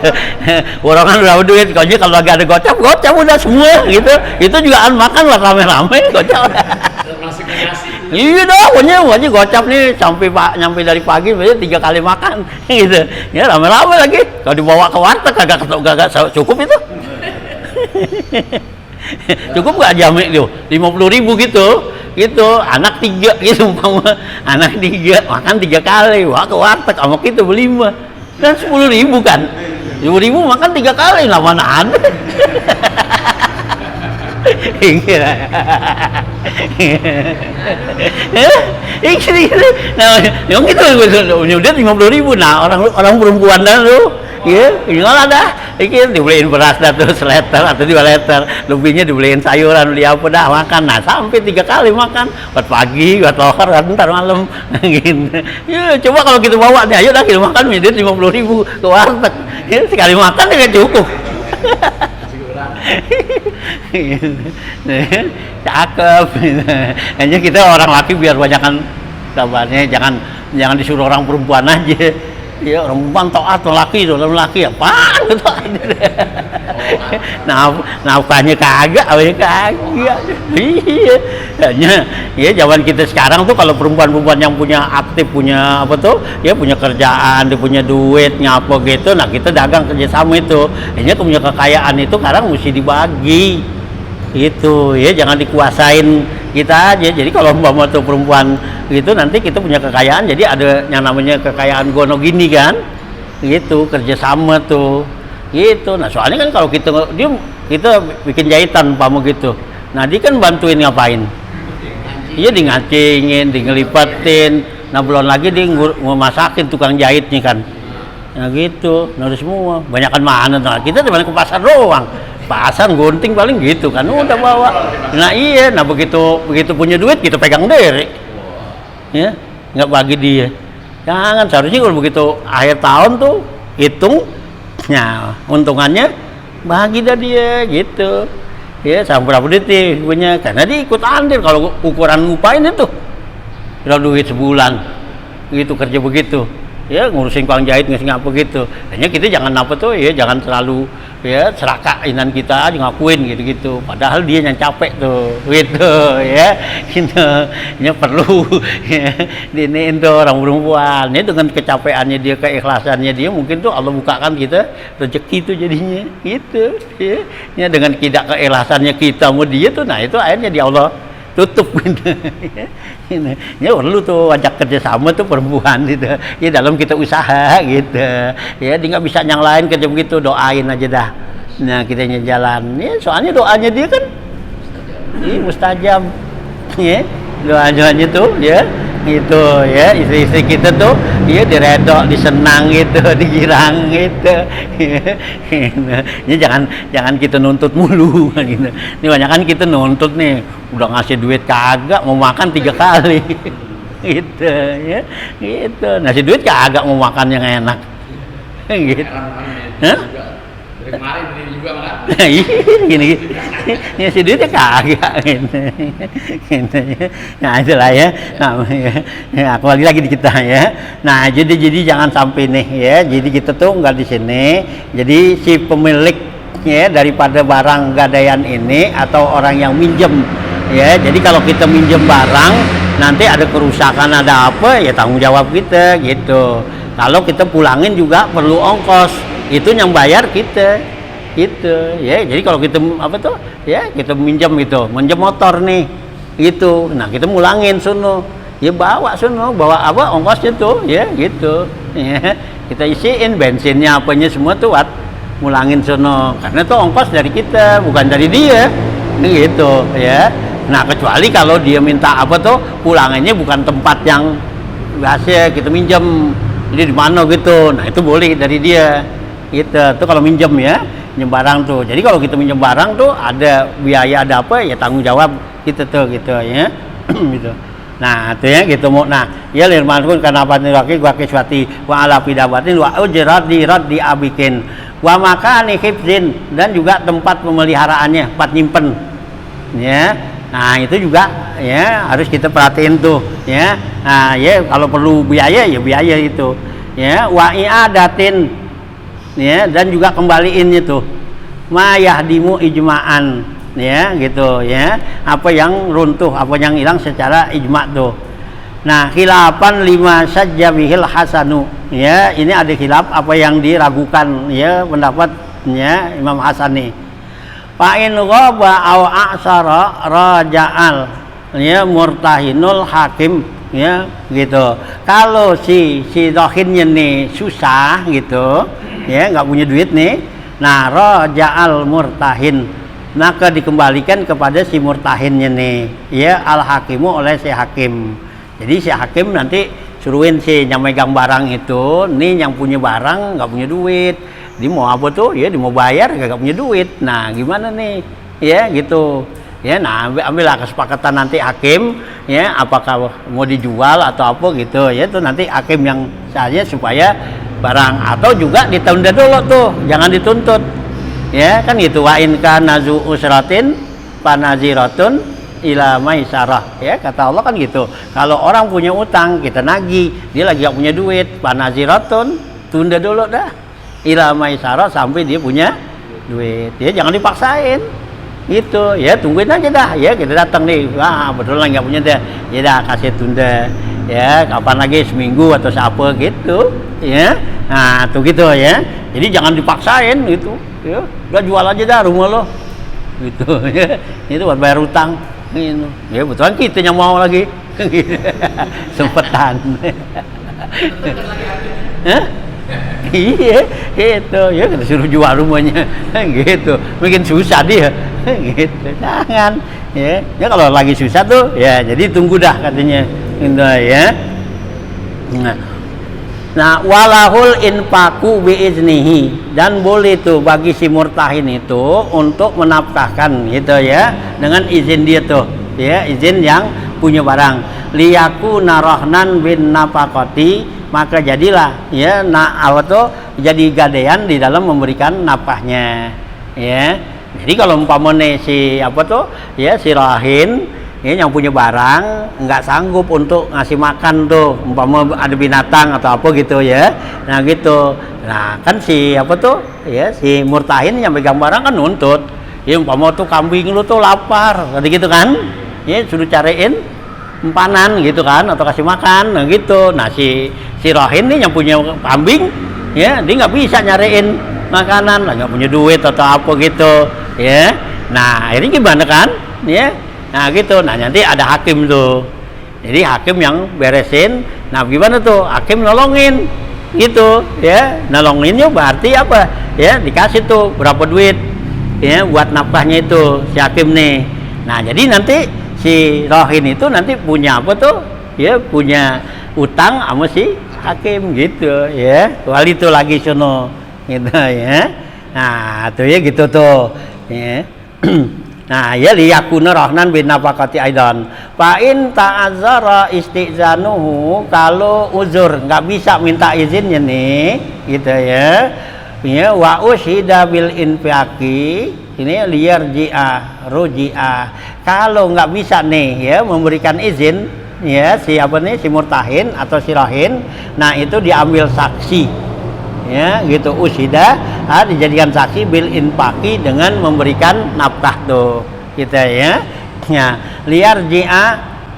Worongan berapa duit? Kalau lagi ada gocap udah semua gitu. Itu juga makan lah rame-rame gocap. Masuk ke nasi. Iya dah, pokoknya gocap nih nyampe dari pagi biasanya 3 kali makan gitu. Ya rame-rame lagi. Kalau dibawa ke warteg kagak cukup itu. Cukup gak Jami tuh 50.000 gitu anak 3 gitu umpama anak 3 makan 3 kali wah ke warteg sama kita berlima kan 10.000 kan 10.000 makan 3 kali lah mana ada. Nah yang itu udah 50.000. Nah orang perempuan dah lu ya gimana dah ini dibeliin beras dah tuh seleter atau 2 liter lebihnya dibeliin sayuran beli apa dah makan. Nah sampai 3 kali makan buat pagi buat lohar ntar malam gitu ya. Coba kalau kita bawa nih ayo dah kita makan duit 50.000 ke warteg ya, sekali makan ya cukup. orang. Cakep. Hanya kita orang laki biar banyakan kabarnya, jangan disuruh orang perempuan aja. Ya orang perempuan taat, orang laki apaan itu? Nafkahnya kagak, kagak. Iya. Hanya ya zaman kita sekarang tuh kalau perempuan-perempuan yang punya aktif, punya apa tuh? Ya punya kerjaan, dia punya duit, ngapa gitu. Nah, kita dagang kerjasama itu. Hanya punya kekayaan itu sekarang mesti dibagi. Itu ya jangan dikuasain kita aja. Jadi kalau umpama tuh perempuan gitu nanti kita punya kekayaan, jadi ada yang namanya kekayaan gono gini kan, gitu kerjasama tuh gitu. Nah soalnya kan kalau kita bikin jahitan umpama gitu, nah dia kan bantuin ngapain? Iya di ngacingin, di ngelipatin, nah belum lagi dia ngemasakin tukang jahitnya kan. Nah gitu, nah udah semua banyakan mana nah kita cuma ke pasar doang, pasar gunting paling gitu kan udah bawa. Nah iya, nah begitu punya duit kita pegang diri, ya nggak bagi dia. Jangan, seharusnya kalau begitu akhir tahun tuh hitung, nah untungannya bagi dah dia gitu. Ya sampai berapa duit punya, karena dia ikut andil kalau ukuran ngupain itu, kalau duit sebulan, gitu kerja begitu. Ya ngurusin tukang jahit ngasih apa gitu. Hanya kita jangan apa tuh ya, jangan terlalu ya serakainan kita aja ngakuin gitu-gitu. Padahal dia yang capek tuh, gitu ya. Ini perlu ya, diiniin tuh orang perempuan. Ini dengan kecapeannya dia, keikhlasannya dia, mungkin tuh Allah bukakan kita rezeki tuh jadinya, gitu. Ya. Ya dengan tidak keikhlasannya kita sama dia tuh, nah itu akhirnya di Allah tutup gitu. Ya perlu tuh ajak kerjasama tuh perempuan gitu ya dalam kita usaha gitu ya, dia nggak bisa yang lain kerja begitu, doain aja dah. Nah kita jalan ya, soalnya doanya dia kan mustajab ya, doanya tuh ya itu ya, istri-istri kita tuh dia diredok, disenang gitu, digirang gitu. Ini jangan kita nuntut mulu gitu. Ini banyak kan kita nuntut nih, udah ngasih duit kagak mau makan 3 kali. Gitu ya. Gitu. Ngasih duit kagak mau makan yang enak. Gitu. Hah? Dari kemarin beli juga makan. Gini. Ngasih duitnya kagak gitu. Nah itulah ya. Nah, kembali lagi di kita ya. Nah jadi jangan sampai nih ya. Jadi kita tuh nggak di sini. Jadi si pemilik ya daripada barang gadaian ini atau orang yang minjem ya. Jadi kalau kita minjem barang nanti ada kerusakan ada apa ya tanggung jawab kita gitu. Kalau kita pulangin juga perlu ongkos. Itu yang bayar kita gitu ya. Jadi kalau kita apa tuh ya kita minjem motor nih gitu, nah kita mulangin sono ya, bawa apa ongkosnya tuh ya gitu ya, kita isiin bensinnya apanya semua tuh mulangin sono, karena tuh ongkos dari kita bukan dari dia ini gitu ya. Nah kecuali kalau dia minta apa tuh pulangannya bukan tempat yang biasa kita minjem, jadi di mana gitu, nah itu boleh dari dia gitu tuh kalau minjem ya, minjem barang tuh. Jadi kalau kita minjem barang tuh ada biaya ada apa ya tanggung jawab kita tuh gitu ya. Gitu. Nah itu ya gitu mau. Nah ya lirmanun karena patinwaki gua kiswati wa ala pidabatin wa ujrat di abikin wa makani hifzin, dan juga tempat pemeliharaannya, tempat nyimpen ya. Nah itu juga ya harus kita perhatiin tuh ya. Nah ya kalau perlu biaya ya biaya itu ya, wa i'adatin ya, dan juga kembaliin itu ma yahdimu ijma'an ya gitu ya, apa yang runtuh, apa yang hilang secara ijma' tuh. Nah khilafan lima sajja bihil hasanu ya, ini ada khilaf apa yang diragukan ya pendapatnya Imam Hasan nih. Fa in ghaba aw a'sara raja'al ya murtahinul hakim ya gitu. Kalau si dohinnya nih susah gitu ya, nggak punya duit nih, nah raja'al murtahin, maka dikembalikan kepada si murtahinnya nih ya, al hakimu oleh si hakim. Jadi si hakim nanti suruhin si yang megang barang itu nih, yang punya barang nggak punya duit, dia mau apa tuh ya, dia mau bayar nggak punya duit, nah gimana nih ya gitu ya. Nah ambillah kesepakatan nanti hakim ya, apakah mau dijual atau apa gitu ya, itu nanti hakim yang saja supaya barang, atau juga ditunda dulu tuh, jangan dituntut Ya kan gitu, wa in kana zu usratin panaziratun ila maisarah, ya kata Allah kan gitu. Kalau orang punya utang kita nagih, dia lagi gak punya duit, panaziratun, tunda dulu dah ila maisarah sampai dia punya duit. Ya jangan dipaksain gitu, ya tungguin aja dah. Ya kita datang nih, wah betul nggak punya deh, ya dah kasih tunda, ya kapan lagi, seminggu atau siapa gitu, ya. Nah tuh gitu ya, jadi jangan dipaksain gitu, ya udah jual aja dah rumah lo gitu. Ya itu buat bayar utang gitu. Ya betulan kita yang mau lagi sempetan. Iya gitu ya, kita suruh jual rumahnya gitu, bikin susah dia gitu. Jangan ya, ya kalau lagi susah tuh ya jadi tunggu dah katanya gitu ya. Nah walahul infaku biiznihi, dan boleh tuh bagi si murtahin itu untuk menafkahkan gitu ya dengan izin dia tuh ya, izin yang punya barang. Liyaku narohnan bin nafakoti, maka jadilah ya jadi gadean di dalam memberikan nafkahnya ya. Jadi kalau umpamanya si si rahin ya, yang punya barang nggak sanggup untuk ngasih makan tuh, umpama ada binatang atau apa gitu ya, nah gitu, nah kan si si murtahin yang pegang barang kan nuntut ya, umpama tuh kambing lu tuh lapar tadi gitu kan ya, suruh cariin empanan gitu kan atau kasih makan, nah gitu. Nah si rahin nih yang punya kambing ya, dia nggak bisa nyariin makanan, nggak punya duit atau apa gitu ya. Nah ini gimana kan ya, nah gitu. Nah nanti ada hakim tuh, jadi hakim yang beresin. Nah gimana tuh, hakim nolongin gitu ya, nolonginnya berarti apa ya, dikasih tuh berapa duit ya buat nafkahnya itu si hakim nih. Nah jadi nanti si rohin itu nanti punya ya, punya utang sama si hakim gitu ya, wali itu lagi sono gitu ya. Nah tuh ya gitu tuh ya. Nah ya liyakuna rohnan bin nafakati aidan fa in ta'azzara istizanuhu, kalau uzur nggak bisa minta izinnya nih gitu ya, ya wa usyida bil infaqi, ini liyarji'a ruji'a, kalau nggak bisa nih ya memberikan izin ya si si murtahin atau si rahin, nah itu diambil saksi ya gitu, usida dijadikan saksi bil infaqi dengan memberikan nafkah tuh kita ya. Ya liyarji'a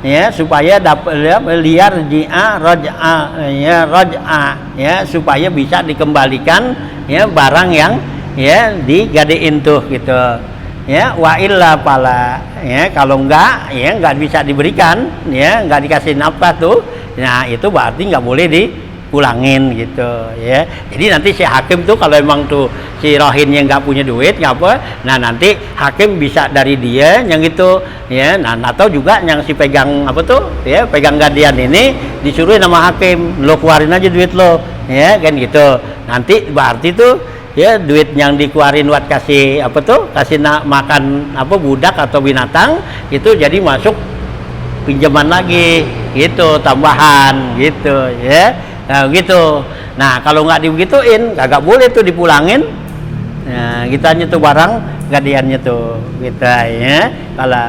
ya, supaya dapat liyarji'a raj'a ya, supaya bisa dikembalikan ya barang yang ya digadein tuh gitu ya. Wa illa pala ya, kalau enggak ya enggak bisa diberikan ya, enggak dikasih nafkah tuh, nah itu berarti enggak boleh dipulangin gitu ya. Jadi nanti si hakim tuh kalau emang tuh si rohinnya enggak punya duit ngapa, nah nanti hakim bisa dari dia yang itu ya, nah atau juga yang si pegang ya pegang gadean ini disuruh nama hakim, lo keluarin aja duit lo ya kan gitu. Nanti berarti tuh ya duit yang dikeluarin buat kasih kasih makan budak atau binatang itu jadi masuk pinjaman lagi gitu, tambahan gitu ya. Nah gitu. Nah kalau nggak dibegituin kagak boleh tuh dipulangin. Nah kita tuh barang gadeannya tuh kita ya. Kalau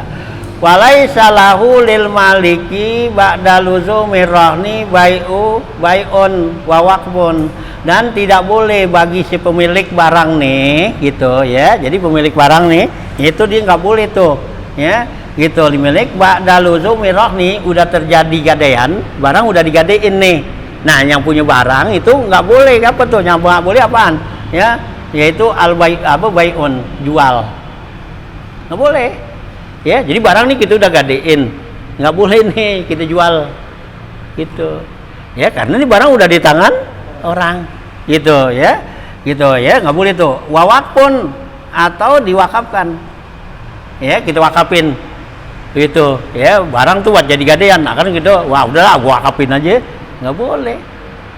walaisa lahu lil maliki ba'da luzumi rahni bai'un wa waqfun, dan tidak boleh bagi si pemilik barang nih gitu ya. Jadi pemilik barang nih itu dia nggak boleh tuh ya gitu, pemilik ba'da luzumi rahni, udah terjadi gadean, barang udah digadein nih. Nah yang punya barang itu nggak boleh yang nggak boleh apaan ya, yaitu bai'un, jual, nggak boleh ya. Jadi barang nih kita udah gadein, nggak boleh nih kita jual gitu ya, karena ini barang udah di tangan orang gitu ya, nggak boleh tuh. Wawak pun atau diwakafkan ya, kita wakafin gitu ya, barang tuh buat jadi gadean, nah kan gitu, wah udahlah gua wakafin aja, nggak boleh,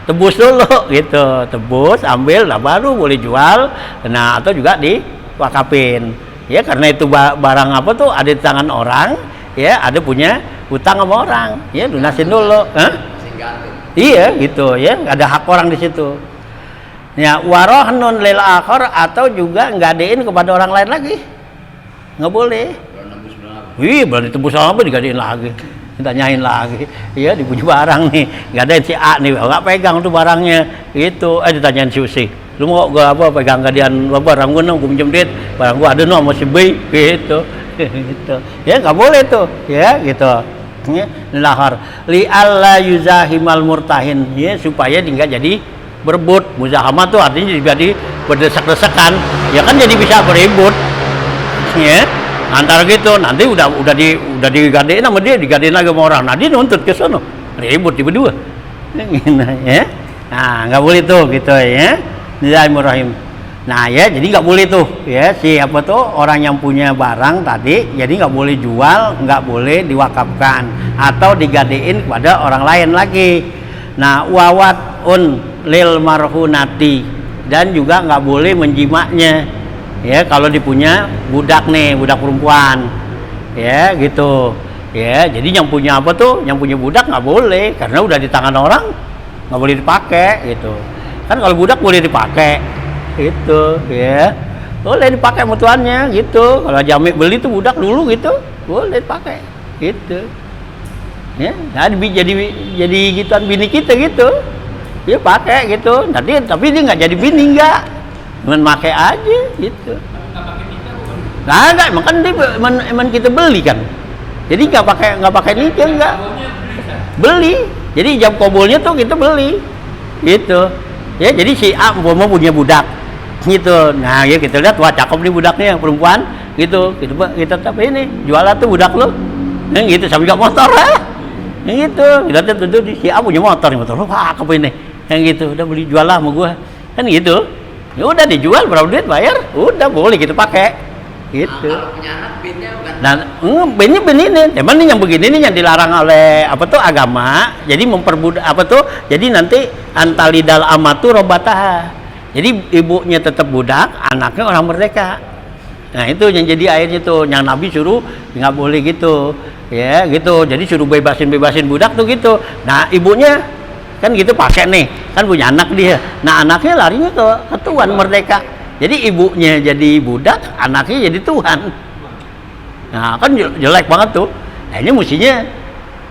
tebus dulu gitu, tebus ambil lah baru boleh jual. Nah atau juga diwakafin ya, karena itu barang ada di tangan orang ya, ada punya hutang sama orang ya, lunasin dulu. Iya gitu ya, ada hak orang di situ. Ya, warohnun lil akhar, atau juga nggadein kepada orang lain lagi. Nggak boleh. Belum nembus belum apa? Wih, belum ditembus apa digadein lagi. Ditanyain lagi. Iya, dipuji barang nih. Nggadein si A nih, nggak pegang tuh barangnya. Gitu. Ditanyain si C. Lu mau gua apa pegang gadean barang gua, gua pinjem duit. Barang gua ada no sama si B. Gitu. Gitu. Ya nggak boleh tuh. Ya, gitu. Ya, lahar li alla yuzahimal murtahin, ya, supaya dia nggak jadi berebut. Muzahamah tuh artinya jadi berdesak-desakan, ya kan, jadi bisa berebut, ya, antara gitu. Nanti udah digadein sama dia, digadein lagi sama orang, nah dia nuntut ke sono, ribut di berdua, ya. Nah, nggak boleh tuh, gitu, ya. Bismillahirrahmanirrahim. Nah, ya, jadi nggak boleh tuh, ya, siapa tuh orang yang punya barang tadi, jadi nggak boleh jual, nggak boleh diwakafkan atau digadein kepada orang lain lagi. Nah, wawatun lil marhunati, dan juga nggak boleh menjimaknya, ya, kalau dipunya budak nih, budak perempuan, ya, gitu, ya. Jadi yang punya apa tuh, yang punya budak nggak boleh, karena udah di tangan orang, nggak boleh dipakai, gitu. Kan kalau budak boleh dipakai. Gitu, ya, boleh dipakai mutuannya, gitu. Kalau Jami beli tuh budak dulu, gitu, boleh dipakai, gitu, ya. Nah, jadi gituan bini kita, gitu, dia pakai, gitu. Nanti tapi dia nggak jadi bini, nggak, cuman pakai aja, gitu. Nggak pakai nikah bukan? Nah, enggak, emang kan dia emang kita beli kan, jadi nggak pakai nikah, nggak Kabonya beli kan? beli. Jadi jam kobolnya tuh kita beli, gitu, ya. Jadi si A mau punya budak, gitu. Nah, ya kita lihat, wah cakep nih budaknya yang perempuan, gitu. Kita tapi ini jualan tuh budak lo, yang gitu, sambil nggak motor, yang gitu. Kita tuh si A punya motor lo, wah cakep ini, yang gitu. Udah beli jual lah sama gua, kan gitu. Ya udah dijual, berapa duit bayar, udah boleh kita pakai, gitu. Nah, kalau punya anak binnya bukan. Dan bin ini, cuman ini yang begini nih yang dilarang oleh apa tuh agama. Jadi memperbudak apa tuh? Jadi nanti antalidal amatu robataha. Jadi ibunya tetap budak, anaknya orang merdeka. Nah, itu yang jadi akhirnya tuh yang Nabi suruh nggak boleh gitu, ya, gitu. Jadi suruh bebasin budak tuh, gitu. Nah, ibunya kan gitu pakai nih, kan punya anak dia. Nah, anaknya larinya ke tuan merdeka. Jadi ibunya jadi budak, anaknya jadi tuan. Nah, kan jelek banget tuh. Nah, ini mestinya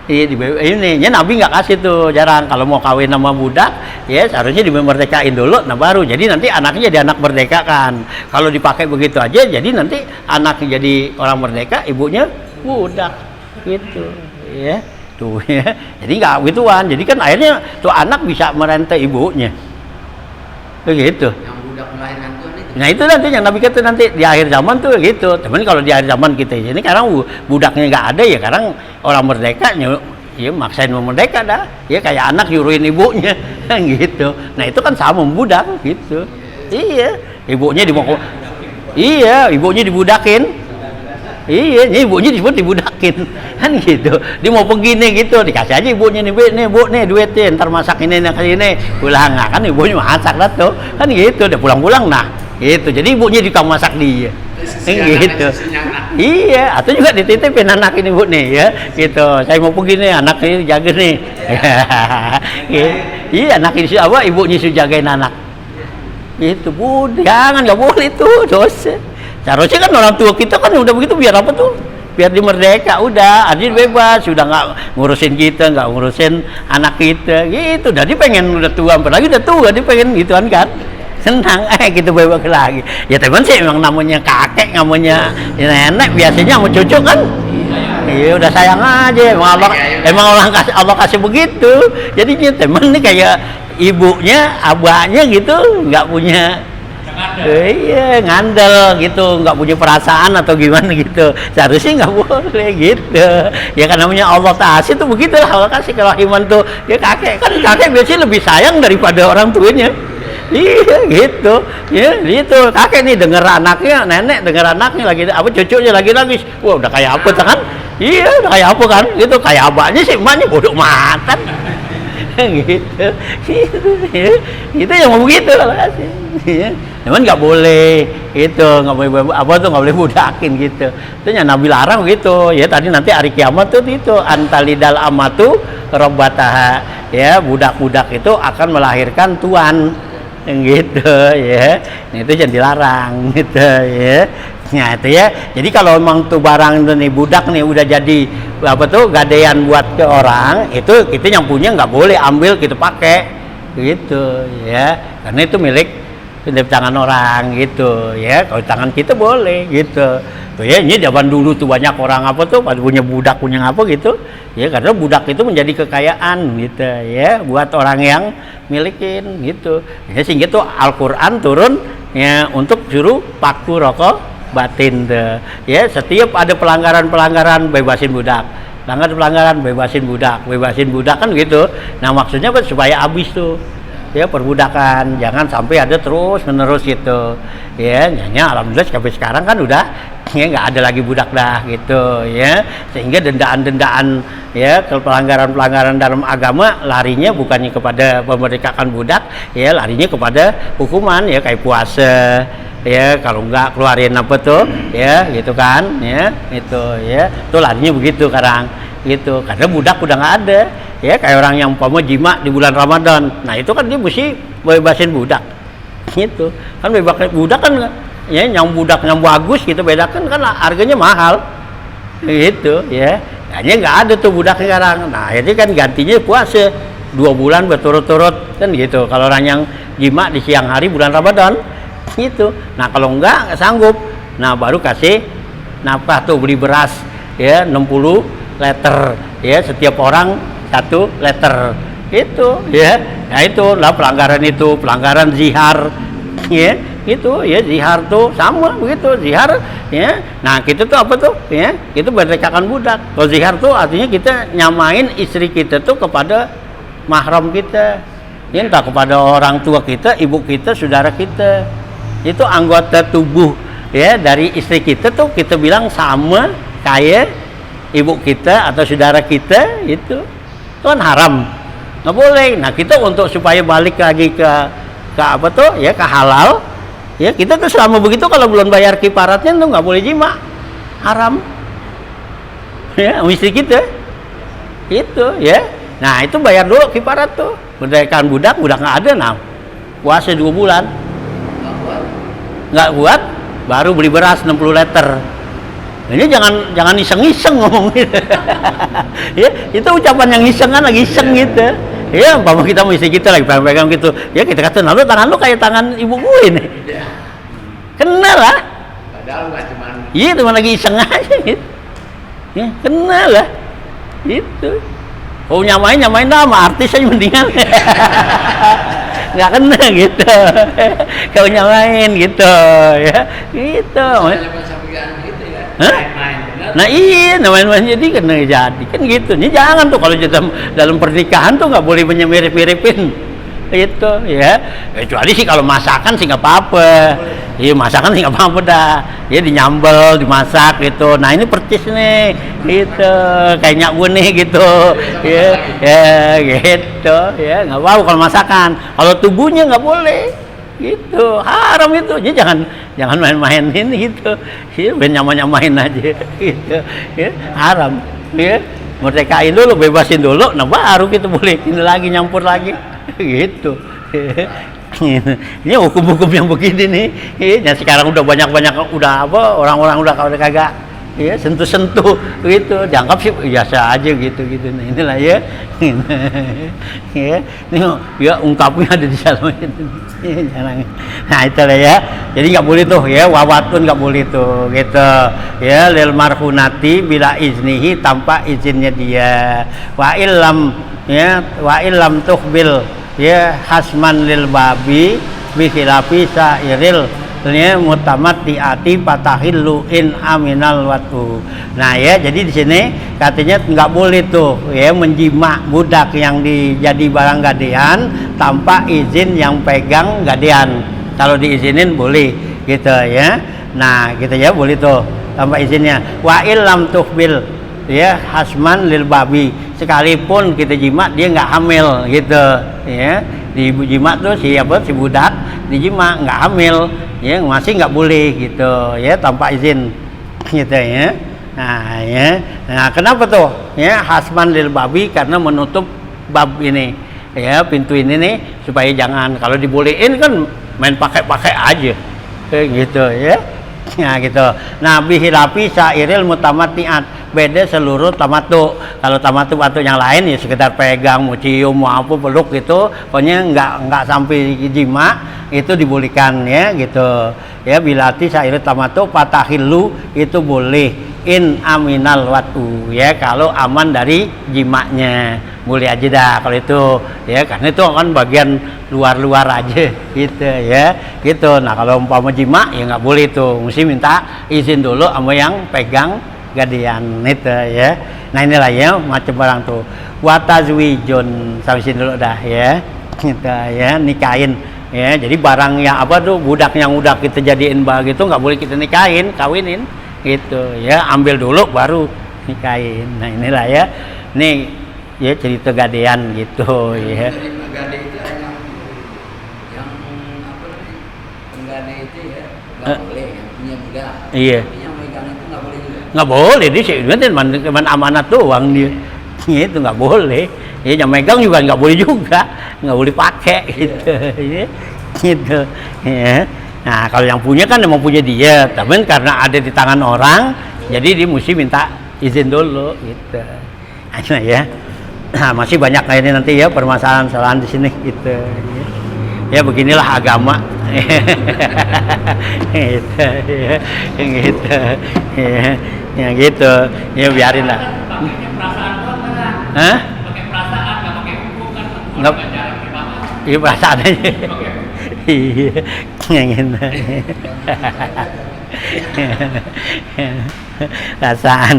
ini Nabi nggak kasih tuh, jarang. Kalau mau kawin sama budak, ya seharusnya dimerdekain dulu, nah baru. Jadi nanti anaknya jadi anak merdeka kan. Kalau dipakai begitu aja, jadi nanti anaknya jadi orang merdeka, ibunya budak, gitu, ya. Tuh, ya. Jadi nggak gituan. Jadi kan akhirnya tuh anak bisa merente ibunya, begitu. Yang budak melahirkan Tuhan itu. Nah, itu nanti yang Nabi kata nanti di akhir zaman tuh, gitu. Temen kalau di akhir zaman kita ini sekarang budaknya nggak ada, ya sekarang orang merdeka ya maksain mau merdeka dah, ya kayak anak nyuruhin ibunya, gitu. Nah, itu kan sama budak, gitu. Iya, ibunya ibunya dibudakin. Iya, ibunya disebut dibudakin, kan gitu. Dia mau pergi nih, gitu, dikasih aja ibunya nih, bu, nih duitnya, ntar masak ini, kasih ini, pulang, nah, kan ibunya masak dah tuh, kan gitu. Udah pulang, nah, gitu. Jadi ibunya di kamar masak dia, gitu. Iya, atau juga dititipin anak ini, bu nih, ya, gitu. Saya mau pergi nih, anak ini jaga nih. Iya, anak ini apa? Ibunya sudah jagain anak. Gitu, bu, jangan, nggak boleh tuh, dosa. Seharusnya kan orang tua kita kan udah begitu, biar apa tuh? Biar di merdeka, udah, adil bebas, sudah nggak ngurusin kita, nggak ngurusin anak kita, gitu. Jadi pengen udah tua, apalagi udah tua, dia pengen gituan kan, senang, gitu bebas lagi. Ya teman sih emang namanya kakek, namanya nenek, biasanya sama cucu kan, iya udah sayang aja, emang Allah kasih begitu. Jadinya teman nih kayak ibunya, abahnya gitu, nggak punya. Iya, ngandel gitu, nggak punya perasaan atau gimana gitu. Seharusnya nggak boleh gitu. Ya kan namanya Allah kasih tuh begitulah, Allah kasih kerahiman tuh. Ya kakek biasanya lebih sayang daripada orang tuanya. Iya gitu. Ya gitu. Kakek nih denger anaknya, nenek denger anaknya lagi apa, cucunya lagi nangis. Wah, udah kayak apa kan? Iya, udah kayak apa kan? Gitu, kayak abahnya sih, emaknya bodoh matan. Gitu. Itu yang mau begitu Allah kasih. Ya. Cuman nggak boleh itu, nggak boleh apa tuh, nggak boleh budakin gitu. Itu yang Nabi larang gitu. Ya tadi nanti hari kiamat tuh itu antalidal amatu robbataha, ya budak-budak itu akan melahirkan tuan, gitu ya. Nah, itu jangan dilarang gitu ya. Nah itu ya. Jadi kalau memang tuh barang itu nih budak nih udah jadi apa tuh gadean buat ke orang, itu kita yang punya nggak boleh ambil kita pakai gitu ya. Karena itu milik di tangan orang gitu ya. Kalau di tangan kita boleh gitu. Tuh ya, ini zaman dulu tuh banyak orang apa tuh pada punya budak punya apa gitu. Ya karena budak itu menjadi kekayaan gitu ya buat orang yang milikin gitu. Ya sehingga tuh Al-Qur'an turun ya untuk suruh paku rokok batin tuh. Ya setiap ada pelanggaran bebasin budak. Pelanggaran bebasin budak kan gitu. Nah maksudnya kan supaya habis tuh ya perbudakan, jangan sampai ada terus menerus gitu ya. Nyanya alhamdulillah sampai sekarang kan udah ya nggak ada lagi budak dah gitu ya, sehingga dendaan ya ke pelanggaran dalam agama larinya bukannya kepada pemerdekakan budak ya, larinya kepada hukuman ya kayak puasa ya, kalau nggak keluarin apa tuh ya gitu kan ya, itu ya tuh larinya begitu sekarang gitu, karena budak udah nggak ada ya. Kayak orang yang umpama jima di bulan Ramadan, nah itu kan dia mesti bebasin budak gitu kan. Bebasin budak kan ya, yang budak yang bagus gitu bedakan kan harganya mahal gitu ya. Hanya nggak ada tuh budak sekarang. Nah jadi kan gantinya puasa 2 bulan berturut-turut kan gitu kalau orang yang jima di siang hari bulan Ramadan gitu. Nah kalau nggak sanggup, nah baru kasih nafkah tuh, beli beras ya 60 liter ya, setiap orang 1 liter itu ya. Nah itu lah pelanggaran zihar ya, itu ya zihar tuh sama begitu zihar ya. Nah kita tuh apa tuh ya, itu merdekakan budak. Kalau zihar tuh artinya kita nyamain istri kita tuh kepada mahram kita ya, entah kepada orang tua kita, ibu kita, saudara kita. Itu anggota tubuh ya dari istri kita tuh kita bilang sama kayak ibu kita atau saudara kita, itu kan haram, nggak boleh. Nah kita untuk supaya balik lagi ke apa tuh ya, ke halal ya, kita tuh selama begitu kalau belum bayar kiparatnya tuh nggak boleh jima, haram ya istri kita itu ya. Nah itu bayar dulu kiparat tuh, merdekakan budak nggak ada, nah puasa 2 bulan nggak kuat baru beli beras 60 liter. Ini jangan iseng-iseng ngomong gitu. Ya, itu ucapan yang iseng kan, lagi iseng gitu. Ya, umpama kita mau istri kita lagi pegang-pegang gitu. Ya kita kata, "Nah, lu tangan lu kayak tangan ibu gue nih." Kenal lah. Padahal nggak cuma. Iya, cuma lagi iseng aja gitu. Ya, kenal lah. Itu. Oh, nyamain dah sama artis aja mendingan. Nggak kena gitu. Kau nyamain gitu ya. Gitu. Hah? Nah iya, main-main jadi kena jadi kan gitu. Ini jangan tuh kalau dalam pernikahan tuh nggak boleh mirip-miripin itu ya. Kecuali sih kalau masakan sih nggak apa-apa. Iya masakan sih nggak apa-apa dah. Ya dinyambel, dimasak gitu. Nah ini percis nih, gitu. Kayak nyak nih gitu. Ya gitu. Ya nggak apa-apa kalau masakan. Kalau tubuhnya nggak boleh. Gitu, haram itu. Jadi jangan main-main ini gitu. Ya, nyamain aja gitu. Ya, haram. Ya, merdekain dulu, bebasin dulu, nah baru kita boleh ini lagi nyampur lagi. Gitu. Ini hukum-hukum yang begini nih. Ya, sekarang udah banyak udah apa orang-orang udah kagak ya sentuh-sentuh gitu, dianggap sih biasa aja gitu. Nah inilah ya. Ya, ini ya ungkapnya ada di dalam itu. Nah itulah ya. Jadi nggak boleh tuh ya, wawatun nggak boleh tuh gitu. Ya lil marhunati bila iznihi, tanpa izinnya dia. Wa illam tuhbil ya hasman lil babi bi khilafi sairil ini mutamat diati patahillu in aminal watu. Nah ya, jadi di sini katanya nggak boleh tuh ya menjima budak yang jadi barang gadean tanpa izin yang pegang gadean. Kalau diizinin boleh gitu ya. Nah gitu ya, boleh tuh tanpa izinnya. Wa illam tuhbil ya hasman lil babi, sekalipun kita jima dia nggak hamil gitu ya. Di jima tuh si budak dijima nggak hamil ya, masih nggak boleh gitu ya, tanpa izin gitu ya. Nah ya, nah kenapa tuh ya hasman lil babi, karena menutup bab ini ya pintu ini nih supaya jangan, kalau dibolehin kan main pakai aja gitu ya. Nah gitu. Nah bihilafi syairil mutamatiat, beda seluruh tamatu. Kalau tamatu yang lain ya sekedar pegang, mau cium, mau apa, peluk gitu, pokoknya nggak sampai jima, itu dibolehkan ya gitu. Ya bilati syairil tamatu patahillu itu boleh in aminal watu ya, kalau aman dari jimaknya boleh aja dah kalau itu ya, karena itu kan bagian luar aja gitu ya gitu. Nah kalau umpama jima ya nggak boleh tuh, mesti minta izin dulu sama yang pegang gadean itu ya. Nah inilah ya macam barang tuh watazwijun, sampai sini dulu dah ya gitu ya, nikahin ya. Jadi barang yang apa tuh, budak yang udah kita jadiin begitu nggak boleh kita nikahin, kawinin gitu ya, ambil dulu baru nikahin. Nah inilah ya, nih ya cerita gadean gitu ya. Jadi penggade itu yang apa nih? Penggade itu ya nggak boleh, yang punya budak. Iya. Tapi yang megang itu nggak boleh juga. Nggak boleh, dia cuman amanat doang dia. Itu nggak boleh. Ya yang megang juga nggak boleh juga, nggak boleh pakai gitu. Ya. Gitu. Ya. Nah kalau yang punya kan emang punya dia, tapi karena ada di tangan orang, jadi dia mesti minta izin dulu gitu. Nah ya. Nah, masih banyak ini nanti ya permasalahan di sini gitu. Ya beginilah agama. Gitu ya. Gitu. Ya gitu. Ya biarin lah. Pakainya perasaan doang kan? Hah? Pakai perasaan, nggak pakai hukum kan? Nggak. Nggak jarang banget. Iya perasaan aja. Iya. Yang gitu. Perasaan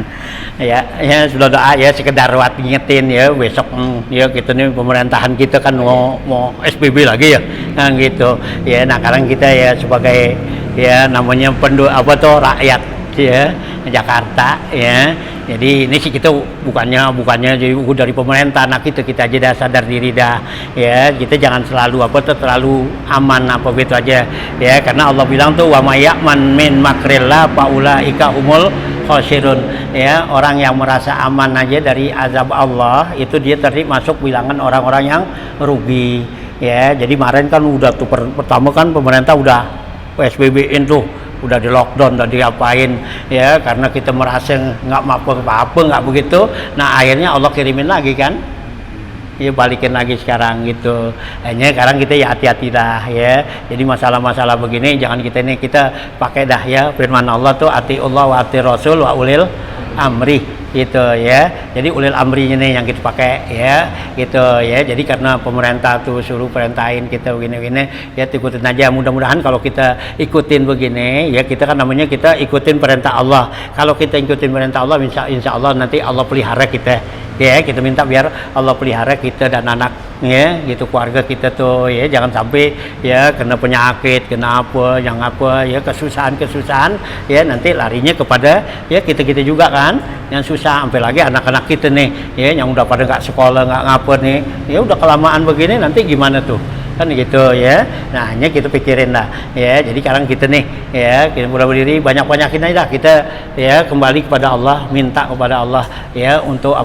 ya sudah doa ya, sekedar buat ngingetin ya, besok ya gitu nih pemerintahan kita kan mau SBB lagi ya, nah gitu ya. Nah sekarang kita ya sebagai ya namanya rakyat ya Jakarta ya, jadi ini sih kita bukannya jadi dari pemerintah, nah kita aja dah sadar diri dah ya, kita jangan selalu terlalu aman gitu aja ya, karena Allah bilang tuh wa may ya'man min makrillah faulaika humul khosirun ya, orang yang merasa aman aja dari azab Allah itu dia tadi masuk bilangan orang-orang yang rugi ya. Jadi kemarin kan udah tuh pertama kan pemerintah udah PSBB-in tuh, udah di lockdown, udah diapain ya, karena kita merasa nggak mampu apa-apa, nggak begitu. Nah akhirnya Allah kirimin lagi kan ya, balikin lagi sekarang gitu. Hanya sekarang kita ya hati-hati dah ya. Jadi masalah-masalah begini jangan kita pakai dah ya firman Allah tuh ati Allah wa ati Rasul wa ulil amri gitu ya. Jadi ulil amrinya nih yang kita pakai ya gitu ya. Jadi karena pemerintah tuh suruh perintahin kita begini-begini ya, ikutin aja. Mudah-mudahan kalau kita ikutin begini ya, kita kan namanya kita ikutin perintah Allah. Kalau kita ikutin perintah Allah, insya Allah nanti Allah pelihara kita ya. Kita minta biar Allah pelihara kita dan anak ya gitu, keluarga kita tuh ya, jangan sampai ya kena penyakit, kena apa ya, kesusahan ya, nanti larinya kepada ya kita juga kan yang susah. Sampai lagi anak-anak kita nih ya yang udah pada nggak sekolah, nggak ngapa nih ya, udah kelamaan begini nanti gimana tuh kan gitu ya. Nah hanya kita pikirin lah ya. Jadi sekarang kita nih ya, kita mulai berdiri banyak-banyakin aja lah kita ya, kembali kepada Allah, minta kepada Allah ya untuk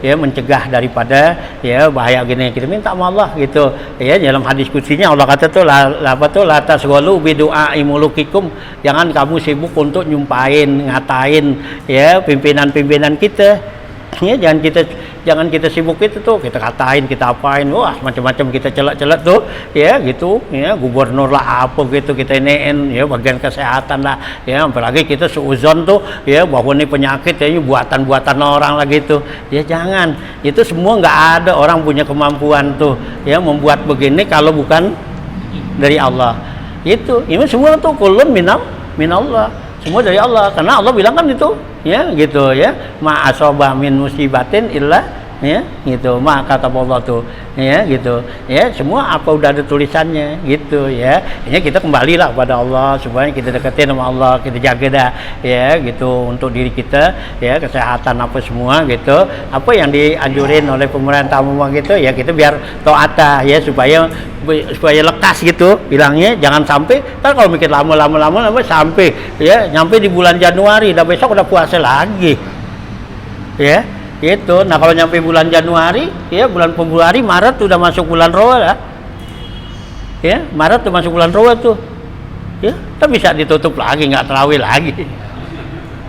ya mencegah daripada ya bahaya gini. Kita minta sama Allah gitu ya. Dalam hadis kutsinya Allah kata tuh la tasghalu bi du'ai mulukikum, jangan kamu sibuk untuk nyumpahin, ngatain ya pimpinan kita ya, jangan kita sibuk itu tuh, kita katain, kita apain, wah macam-macam kita celak-celak tuh ya gitu ya, gubernur lah apa gitu kita iniin ya, bagian kesehatan lah ya, apalagi kita seuzon tuh ya bahwa ini penyakit ya, ini buatan orang lah gitu ya. Jangan, itu semua nggak ada orang punya kemampuan tuh ya membuat begini kalau bukan dari Allah. Itu ini semua tuh kulun minallah, semua dari Allah, karena Allah bilang kan itu ya gitu ya, ma asobah min musibatin illa ya gitu, ma kata Allah tuh ya gitu ya, semua apa udah ada tulisannya gitu ya. Ini kita kembalilah kepada Allah supaya kita deketin sama Allah, kita jaga dah ya gitu untuk diri kita ya, kesehatan apa semua gitu, apa yang dianjurin oleh pemerintah umum gitu ya, kita biar taat ya supaya lekas gitu bilangnya. Jangan sampai kan kalau mikir lama sampai ya nyampe di bulan Januari, dah besok udah puasa lagi ya. Gitu. Nah kalau nyampe bulan Januari, ya bulan Februari, Maret udah masuk bulan Roa lah. Ya, Maret tuh masuk bulan Roa tuh. Ya, kan bisa ditutup lagi, nggak tarawih lagi.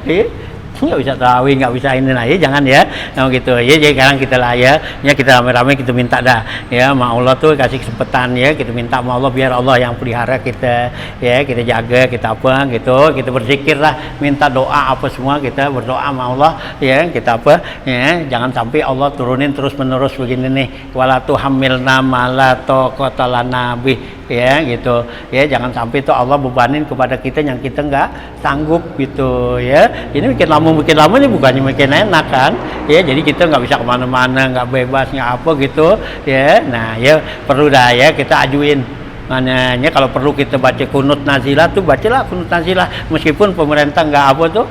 Ya, nggak bisa tarawih, nggak bisa ini lah, ya jangan ya, nah, gitu ya. Jadi sekarang kita lah ya kita rame-rame kita minta dah ya sama Allah tuh kasih kesempatan ya, kita minta sama Allah biar Allah yang pelihara kita ya, kita jaga, kita apa gitu, kita berzikir lah, minta doa apa semua, kita berdoa sama Allah ya, kita apa ya, jangan sampai Allah turunin terus menerus begini nih, wala tuhammilna ma la taqata lana bih ya gitu ya, jangan sampai tuh Allah bebanin kepada kita yang kita nggak sanggup gitu ya. Ini bikin lama ini bukannya makin enak kan ya, jadi kita nggak bisa kemana-mana, nggak bebas, nggak apa gitu ya. Nah ya perlu dah ya kita ajuin, makanya kalau perlu kita baca kunut nazilah tuh, bacalah kunut nazilah meskipun pemerintah nggak apa tuh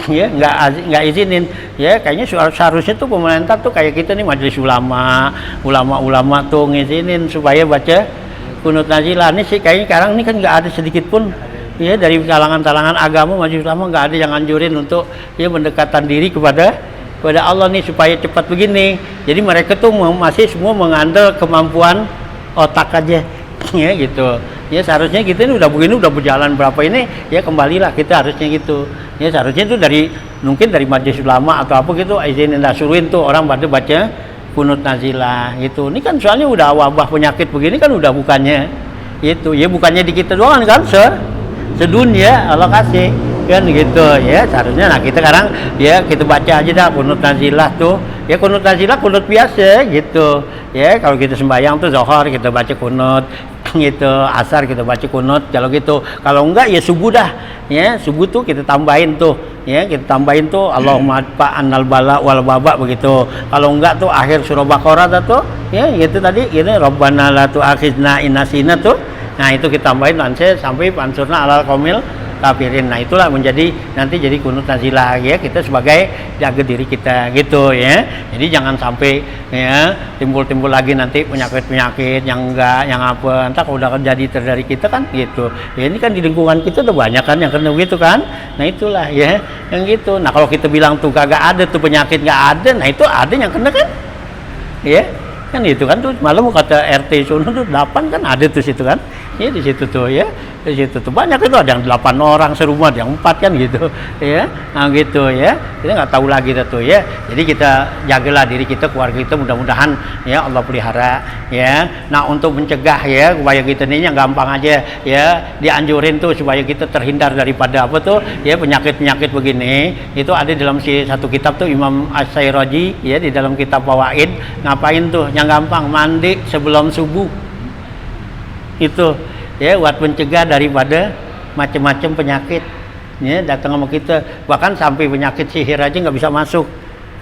ya, nggak izinin ya. Kayaknya seharusnya tuh pemerintah tuh kayak kita nih, majelis ulama tuh ngizinin supaya baca kunut nazilah. Ini sih kayaknya sekarang ini kan nggak ada sedikit pun ya dari kalangan agama majelis ulama, nggak ada yang anjurin untuk ya mendekatan diri kepada Allah nih supaya cepat begini. Jadi mereka tuh masih semua mengandal kemampuan otak aja ya gitu ya. Seharusnya kita ini udah begini, udah berjalan berapa ini ya, kembalilah kita harusnya gitu ya. Seharusnya itu mungkin dari majelis ulama atau apa gitu izinin dah, suruhin tuh orang pada baca kunut nazilah gitu. Ini kan soalnya udah wabah penyakit begini kan, udah bukannya itu ya, bukannya di kita doang kan, sedunia Allah kasih kan gitu ya. Seharusnya nah kita sekarang ya kita baca aja dah kunut nazilah tuh ya, kunut nazilah kunut biasa gitu ya. Kalau kita sembahyang tuh zuhur kita baca kunut gitu, asar kita baca kunut kalau gitu. Kalau enggak ya subuh dah ya, subuh tuh kita tambahin tuh ya, kita tambahin tuh Allahumma adfa'annal bala wal waba begitu. Kalau enggak tuh akhir surah Baqarah tuh ya gitu tadi ini Rabbana la tu'akhizna in nasina tuh. Nah itu kita tambahin sampai pansurna alal qaumil kafirin. Nah itulah menjadi nanti jadi kunut nazilah ya, kita sebagai jaga diri kita gitu ya. Jadi jangan sampai ya timbul lagi nanti penyakit yang enggak, yang apa entah kalau udah jadi terjadi kita kan gitu ya. Ini kan di lingkungan kita udah banyak kan yang kena gitu kan. Nah itulah ya yang gitu. Nah kalau kita bilang tuh kagak ada tuh penyakit, nggak ada, nah itu ada yang kena kan ya kan itu kan tuh malam kata RT sono tuh 8 kan ada tuh situ kan ya, di situ tuh ya, di situ tuh banyak itu, ada yang 8 orang serumah, ada yang 4 kan gitu ya. Nah gitu ya, kita nggak tahu lagi tuh ya. Jadi kita jagalah diri kita, keluarga kita, mudah-mudahan ya Allah pelihara ya. Nah untuk mencegah ya supaya kita ini yang gampang aja ya, dianjurin tuh supaya kita terhindar daripada apa tuh ya penyakit begini. Itu ada dalam satu kitab tuh Imam As-Sayraji ya, di dalam kitab Fawaid. Ngapain tuh yang gampang, mandi sebelum subuh itu ya, buat mencegah daripada macam-macam penyakit ya datang sama kita. Bahkan sampai penyakit sihir aja nggak bisa masuk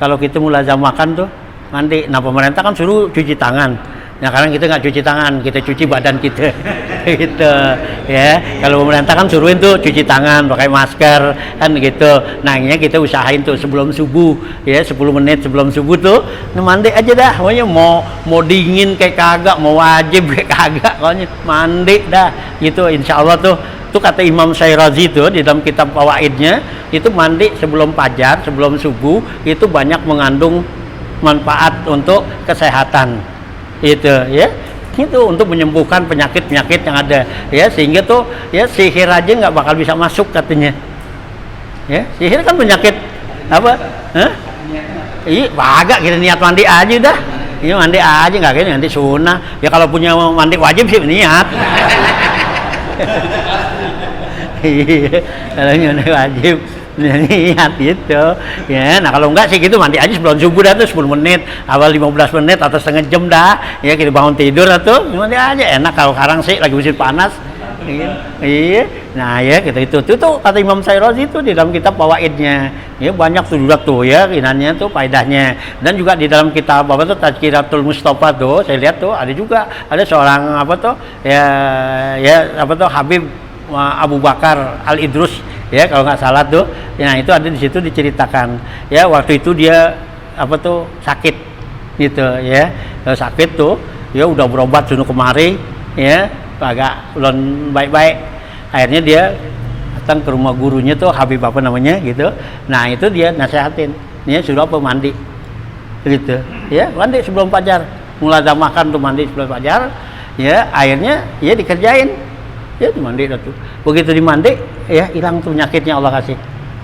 kalau kita mulazamahkan tuh mandi. Nah pemerintah kan suruh cuci tangan, nah sekarang kita nggak cuci tangan, kita cuci badan kita gitu ya. Kalau pemerintah kan suruhin tuh cuci tangan, pakai masker kan gitu. Nah ini kita usahain tuh sebelum subuh ya, 10 menit sebelum subuh tuh mandi aja dah. Pokoknya mau dingin kayak kagak, mau wajib kayak kagak, pokoknya mandi dah gitu. Insya Allah tuh kata Imam Syirazi tuh di dalam kitab Fawaidnya, itu mandi sebelum fajar, sebelum subuh itu banyak mengandung manfaat untuk kesehatan itu ya, itu untuk menyembuhkan penyakit yang ada ya, sehingga tuh ya sihir aja nggak bakal bisa masuk katanya ya. Sihir kan penyakit apa? Iya, agak kita niat mandi aja dah. Iya mandi aja, nggak kayak nanti sunnah ya. Kalau punya mandi wajib sih niat. Iya, kalau mandi wajib niat gitu ya. Nah kalau enggak sih gitu mandi aja sebelum subuh dah tuh 10 menit, awal 15 menit atau setengah jam dah ya, kita bangun tidur tuh mandi aja. Enak kalau sekarang sih lagi musim panas iya. Nah ya kita itu tuh kata Imam Syirazi itu di dalam kitab Fawaidnya ya, banyak tuh juga tuh ya inannya tuh faedahnya. Dan juga di dalam kitab apa tuh Tazkiratul Mustafa tuh saya lihat tuh ada juga, ada seorang apa tuh ya apa tuh Habib Abu Bakar Al-Idrus ya kalau nggak salah tuh. Nah itu ada di situ diceritakan ya, waktu itu dia apa tuh sakit gitu ya, sakit tuh ya udah berobat sono kemari ya, agak belum baik-baik. Akhirnya dia datang ke rumah gurunya tuh Habib apa namanya gitu. Nah itu dia nasihatin, ya suruh apa mandi gitu ya, mandi sebelum fajar, mulazamahkan tuh mandi sebelum fajar ya, airnya ya dikerjain ya, dimandi tuh, begitu dimandi ya hilang tuh penyakitnya Allah kasih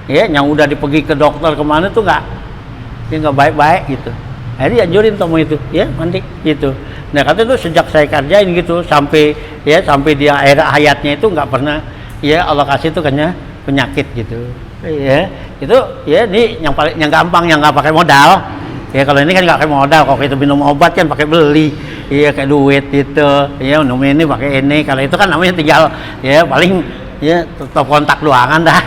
ya, yang udah dipergi ke dokter kemana tuh nggak baik-baik gitu. Jadi anjurin sama itu ya, mandi gitu. Nah kata itu sejak saya kerjain gitu sampai dia akhir hayatnya itu nggak pernah ya Allah kasih tuh kayaknya penyakit gitu ya. Itu ya ini yang paling yang gampang, yang nggak pakai modal ya. Kalau ini kan nggak pakai modal, kalau kita minum obat kan pakai beli ya, kayak duit gitu ya, minum ini pakai ini. Kalau itu kan namanya tinggal ya paling ya tetap kontak doangan dah.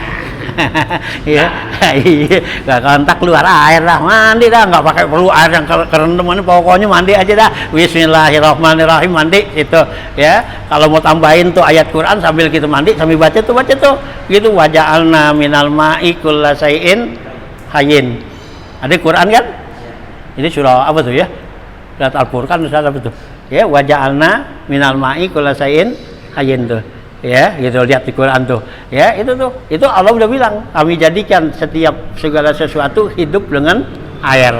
Iya, iya, nggak kontak keluar air dah, mandi dah, nggak pakai perlu air yang keren teman, pokoknya mandi aja dah. Bismillahirrahmanirrahim, mandi itu ya. Kalau mau tambahin tuh ayat Quran sambil kita mandi sambil baca tuh gitu, waja'alna minal ma'i kulla shay'in hayyin. Ada Quran kan? Ini surah apa tuh ya? Surat Al-Furqan apa tuh? Ya, waja'alna minal ma'i kulla shay'in hayyin tuh. Ya, gitu, lihat di Quran tuh. Ya, itu Allah udah bilang, kami jadikan setiap segala sesuatu hidup dengan air.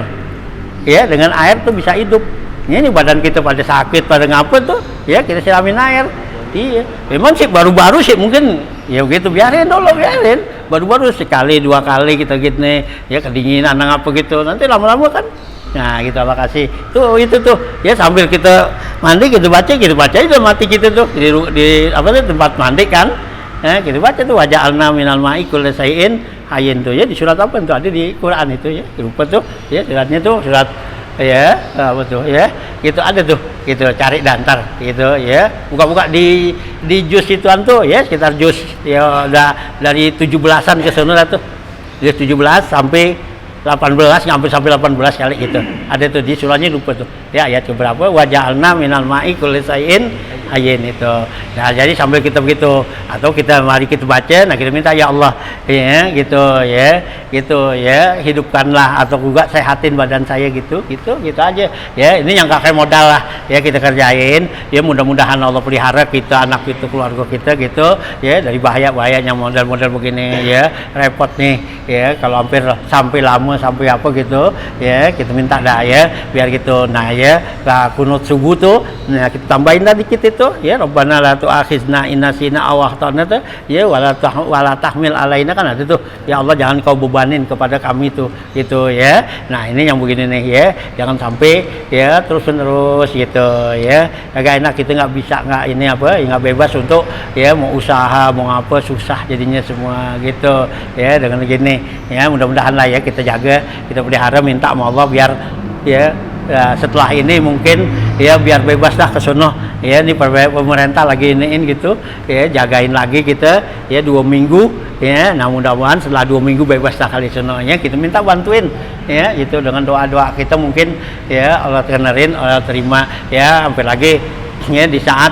Ya, dengan air tuh bisa hidup. Ini badan kita pada sakit, pada ngapa tuh, ya kita siramin air. Iya, memang sih baru-baru sih mungkin ya gitu, biarin. Baru-baru sekali dua kali kita gitu nih, ya kedinginan apa gitu. Nanti lama-lama kan. Nah, gitu Allah kasih. Itu tuh ya, sambil kita mandi kita baca itu mati kita tuh di apa tuh tempat mandi kan. Ya, kita baca tuh waja'alna minal ma'i kulli shay'in hayyin tuh ya, di surat apa tuh, ada di Quran itu ya. Lupa tuh ya, suratnya tuh surat ya apa tuh ya. Gitu ada tuh. Gitu cari dantar gitu ya. Buka-buka di juz ituan tuh ya, sekitar juz ya udah dari 17-an ke sana tuh. Dari 17 sampai 18 sampai 18 kali gitu. Ada tuh di surahnya, lupa tuh. Ya ayat keberapa? Waja'alna minal ma'i kulli shay'in hayyin itu. Nah, jadi sambil kita begitu atau kita mari kita baca, nah kita minta ya Allah ya gitu ya, hidupkanlah atau juga sehatin badan saya gitu aja. Ya, ini yang kakek modal lah ya, kita kerjain. Ya mudah-mudahan Allah pelihara kita, anak kita, keluarga kita gitu ya, dari bahaya-bahayanya model-model begini ya. Repot nih ya kalau hampir sampai lama sampai apa gitu ya, kita minta dah ya biar gitu. Nah ya, kunut subuh tuh, nah kita tambahin tadi dikit itu ya, Rabbana la tu'akhizna in nasina aw akhtana tuh ya, wala tahmil alaina kan ada tuh ya Allah, jangan kau bebanin kepada kami tuh gitu ya. Nah ini yang begini nih ya, jangan sampai ya terus-menerus gitu ya, agak enak kita nggak bisa nggak bebas untuk ya mau usaha mau apa, susah jadinya semua gitu ya. Dengan begini ya, mudah-mudahan lah ya kita jaga, kita pelihara, minta sama Allah biar ya setelah ini mungkin ya biar bebas dah ke sono ya. Ini pemerintah lagi iniin gitu ya, jagain lagi kita ya 2 minggu ya. Nah mudah-mudahan setelah 2 minggu bebas dah kali sono ya, kita minta bantuin ya gitu dengan doa-doa kita, mungkin ya Allah kenerin, Allah terima ya. Sampai lagi ya di saat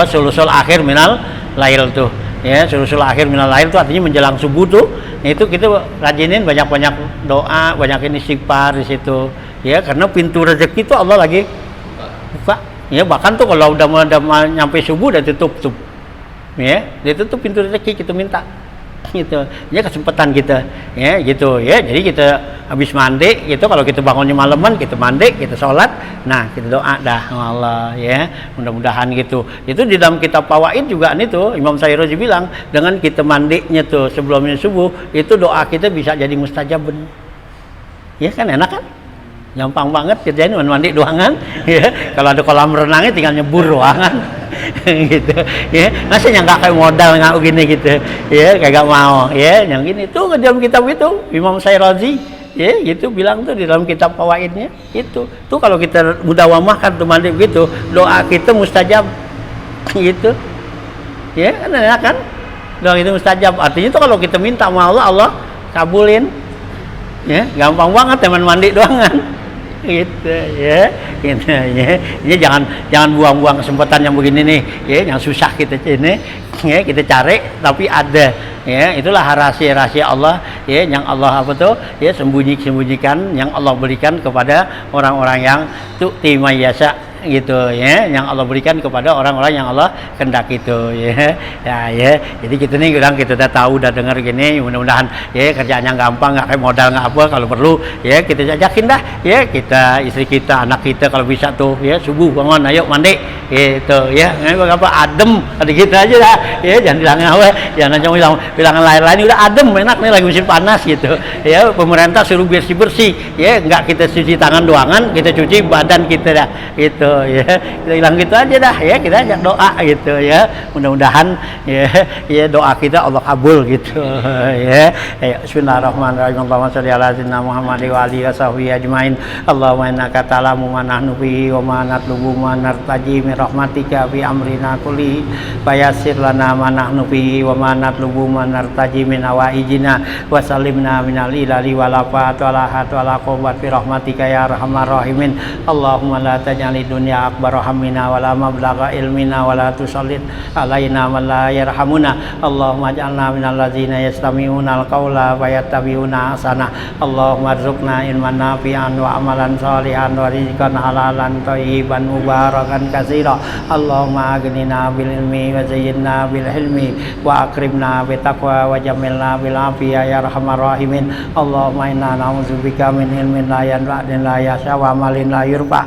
sulusul akhir minal lail tuh ya, sulusul akhir minal lail tuh artinya menjelang subuh tuh. Itu kita rajinin banyak-banyak doa, banyakin istighfar di situ ya, karena pintu rezeki itu Allah lagi buka ya. Bahkan tuh kalau udah nyampe subuh udah tutup ya, ditutup pintu rezeki, kita minta gitu ya, kesempatan kita ya gitu ya. Jadi kita habis mandi gitu, kalau kita bangunnya malaman kita mandi, kita sholat, nah kita doa dah Allah ya, mudah-mudahan gitu. Itu di dalam kitab Fawaid juga nih tuh Imam Syairozi bilang, dengan kita mandinya tuh sebelumnya subuh itu doa kita bisa jadi mustajab ya kan, enak kan, gampang banget kerjain, mandi doangan ya. Kalau ada kolam renangnya tinggal nyebur doangan gitu ya. Masa yang nggak kayak modal nggak gini gitu ya, kagak mau ya yang gini tuh. Ke dalam kitab itu Imam Syairozi ya gitu bilang tuh di dalam kitab Fawaidnya itu tuh, kalau kita mudawamahkan tuh mandi begitu, doa kita mustajab gitu ya kan, enak kan, doa itu mustajab. Artinya tuh kalau kita minta sama Allah kabulin ya, gampang banget teman mandi doangan gitu ya, gitu ya. Ini jangan buang-buang kesempatan yang begini nih ya, yang susah kita ini ya, kita cari tapi ada ya. Itulah rahasia-rahasia Allah ya, yang Allah apa tuh ya, sembunyikan, yang Allah berikan kepada orang-orang yang tu'ti mayyasha gitu ya, yang Allah berikan kepada orang-orang yang Allah kehendaki itu ya. Ya. Jadi kita nih kita udah tahu, udah dengar gini, mudah-mudahan ya kerjaannya gampang, nggak kayak modal nggak apa, kalau perlu ya kita jajakin dah ya, kita istri kita, anak kita kalau bisa tuh ya subuh bangun ayo mandi gitu ya, apa adem ada kita aja dah ya, jangan bilang apa, jangan cuma bilang lain-lain, udah adem enak nih lagi musim panas gitu ya. Pemerintah suruh bersih ya, nggak kita cuci tangan doangan, kita cuci badan kita dah gitu ya, kita bilang gitu aja dah ya, kita ajak doa gitu ya, mudah-mudahan ya doa kita Allah kabul gitu ya. Bismillahirrahmanirrahim. Allahumma sholli ala sayyidina Muhammad wa alihi washabihi ajmain. Allahumma innaka ta'lamu ma nahnu bihi wa ma natlubu ma nartaji min rahmatika fi amrina kulli fayassir lana ma nahnu bihi wa ma natlubu ma nartaji min awaijina wa salimna minal ilali wal afat wal ahat wal aqobat fi rahmatika ya arhamar rahimin. Allahumma la taj'alid dunya akbar hammina wa la mablagha ilmina wa la tusallit alaina man la yarhamuna. Allahumma ij'alna minal ladzina yastami'una al-qaula fayattabi'una ahsana. Allahumma arzuqna ilman nafi'an wa amalan shalihan wa rizqan halalan thayyiban mubarakan katsira. Allahumma aghnina bil ilmi wa zayyinna bil hilmi wa akrimna bit taqwa wa jamilna bil afiyah ya arhamar rahimin. Allahumma inna na'udzubika min ilmin la yanfa' la yasha wa amalin la yurfa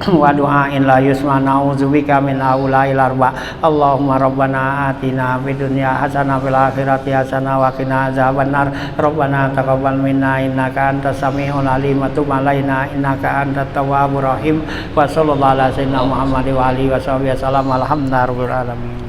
wa du'ain la yusma. Na'udzubika min aula'il arba. Allahumma rabbana atina fid dunya hasanah fil akhirati hasanah wa qina azabannar. Rabbana taqabbal minna innaka antas samiul alim wa tub alaina innaka antat tawwabur rahim. Wa sallallahu ala sayyidina Muhammad wa alihi wasallam. Alhamdulillahirabbil alamin.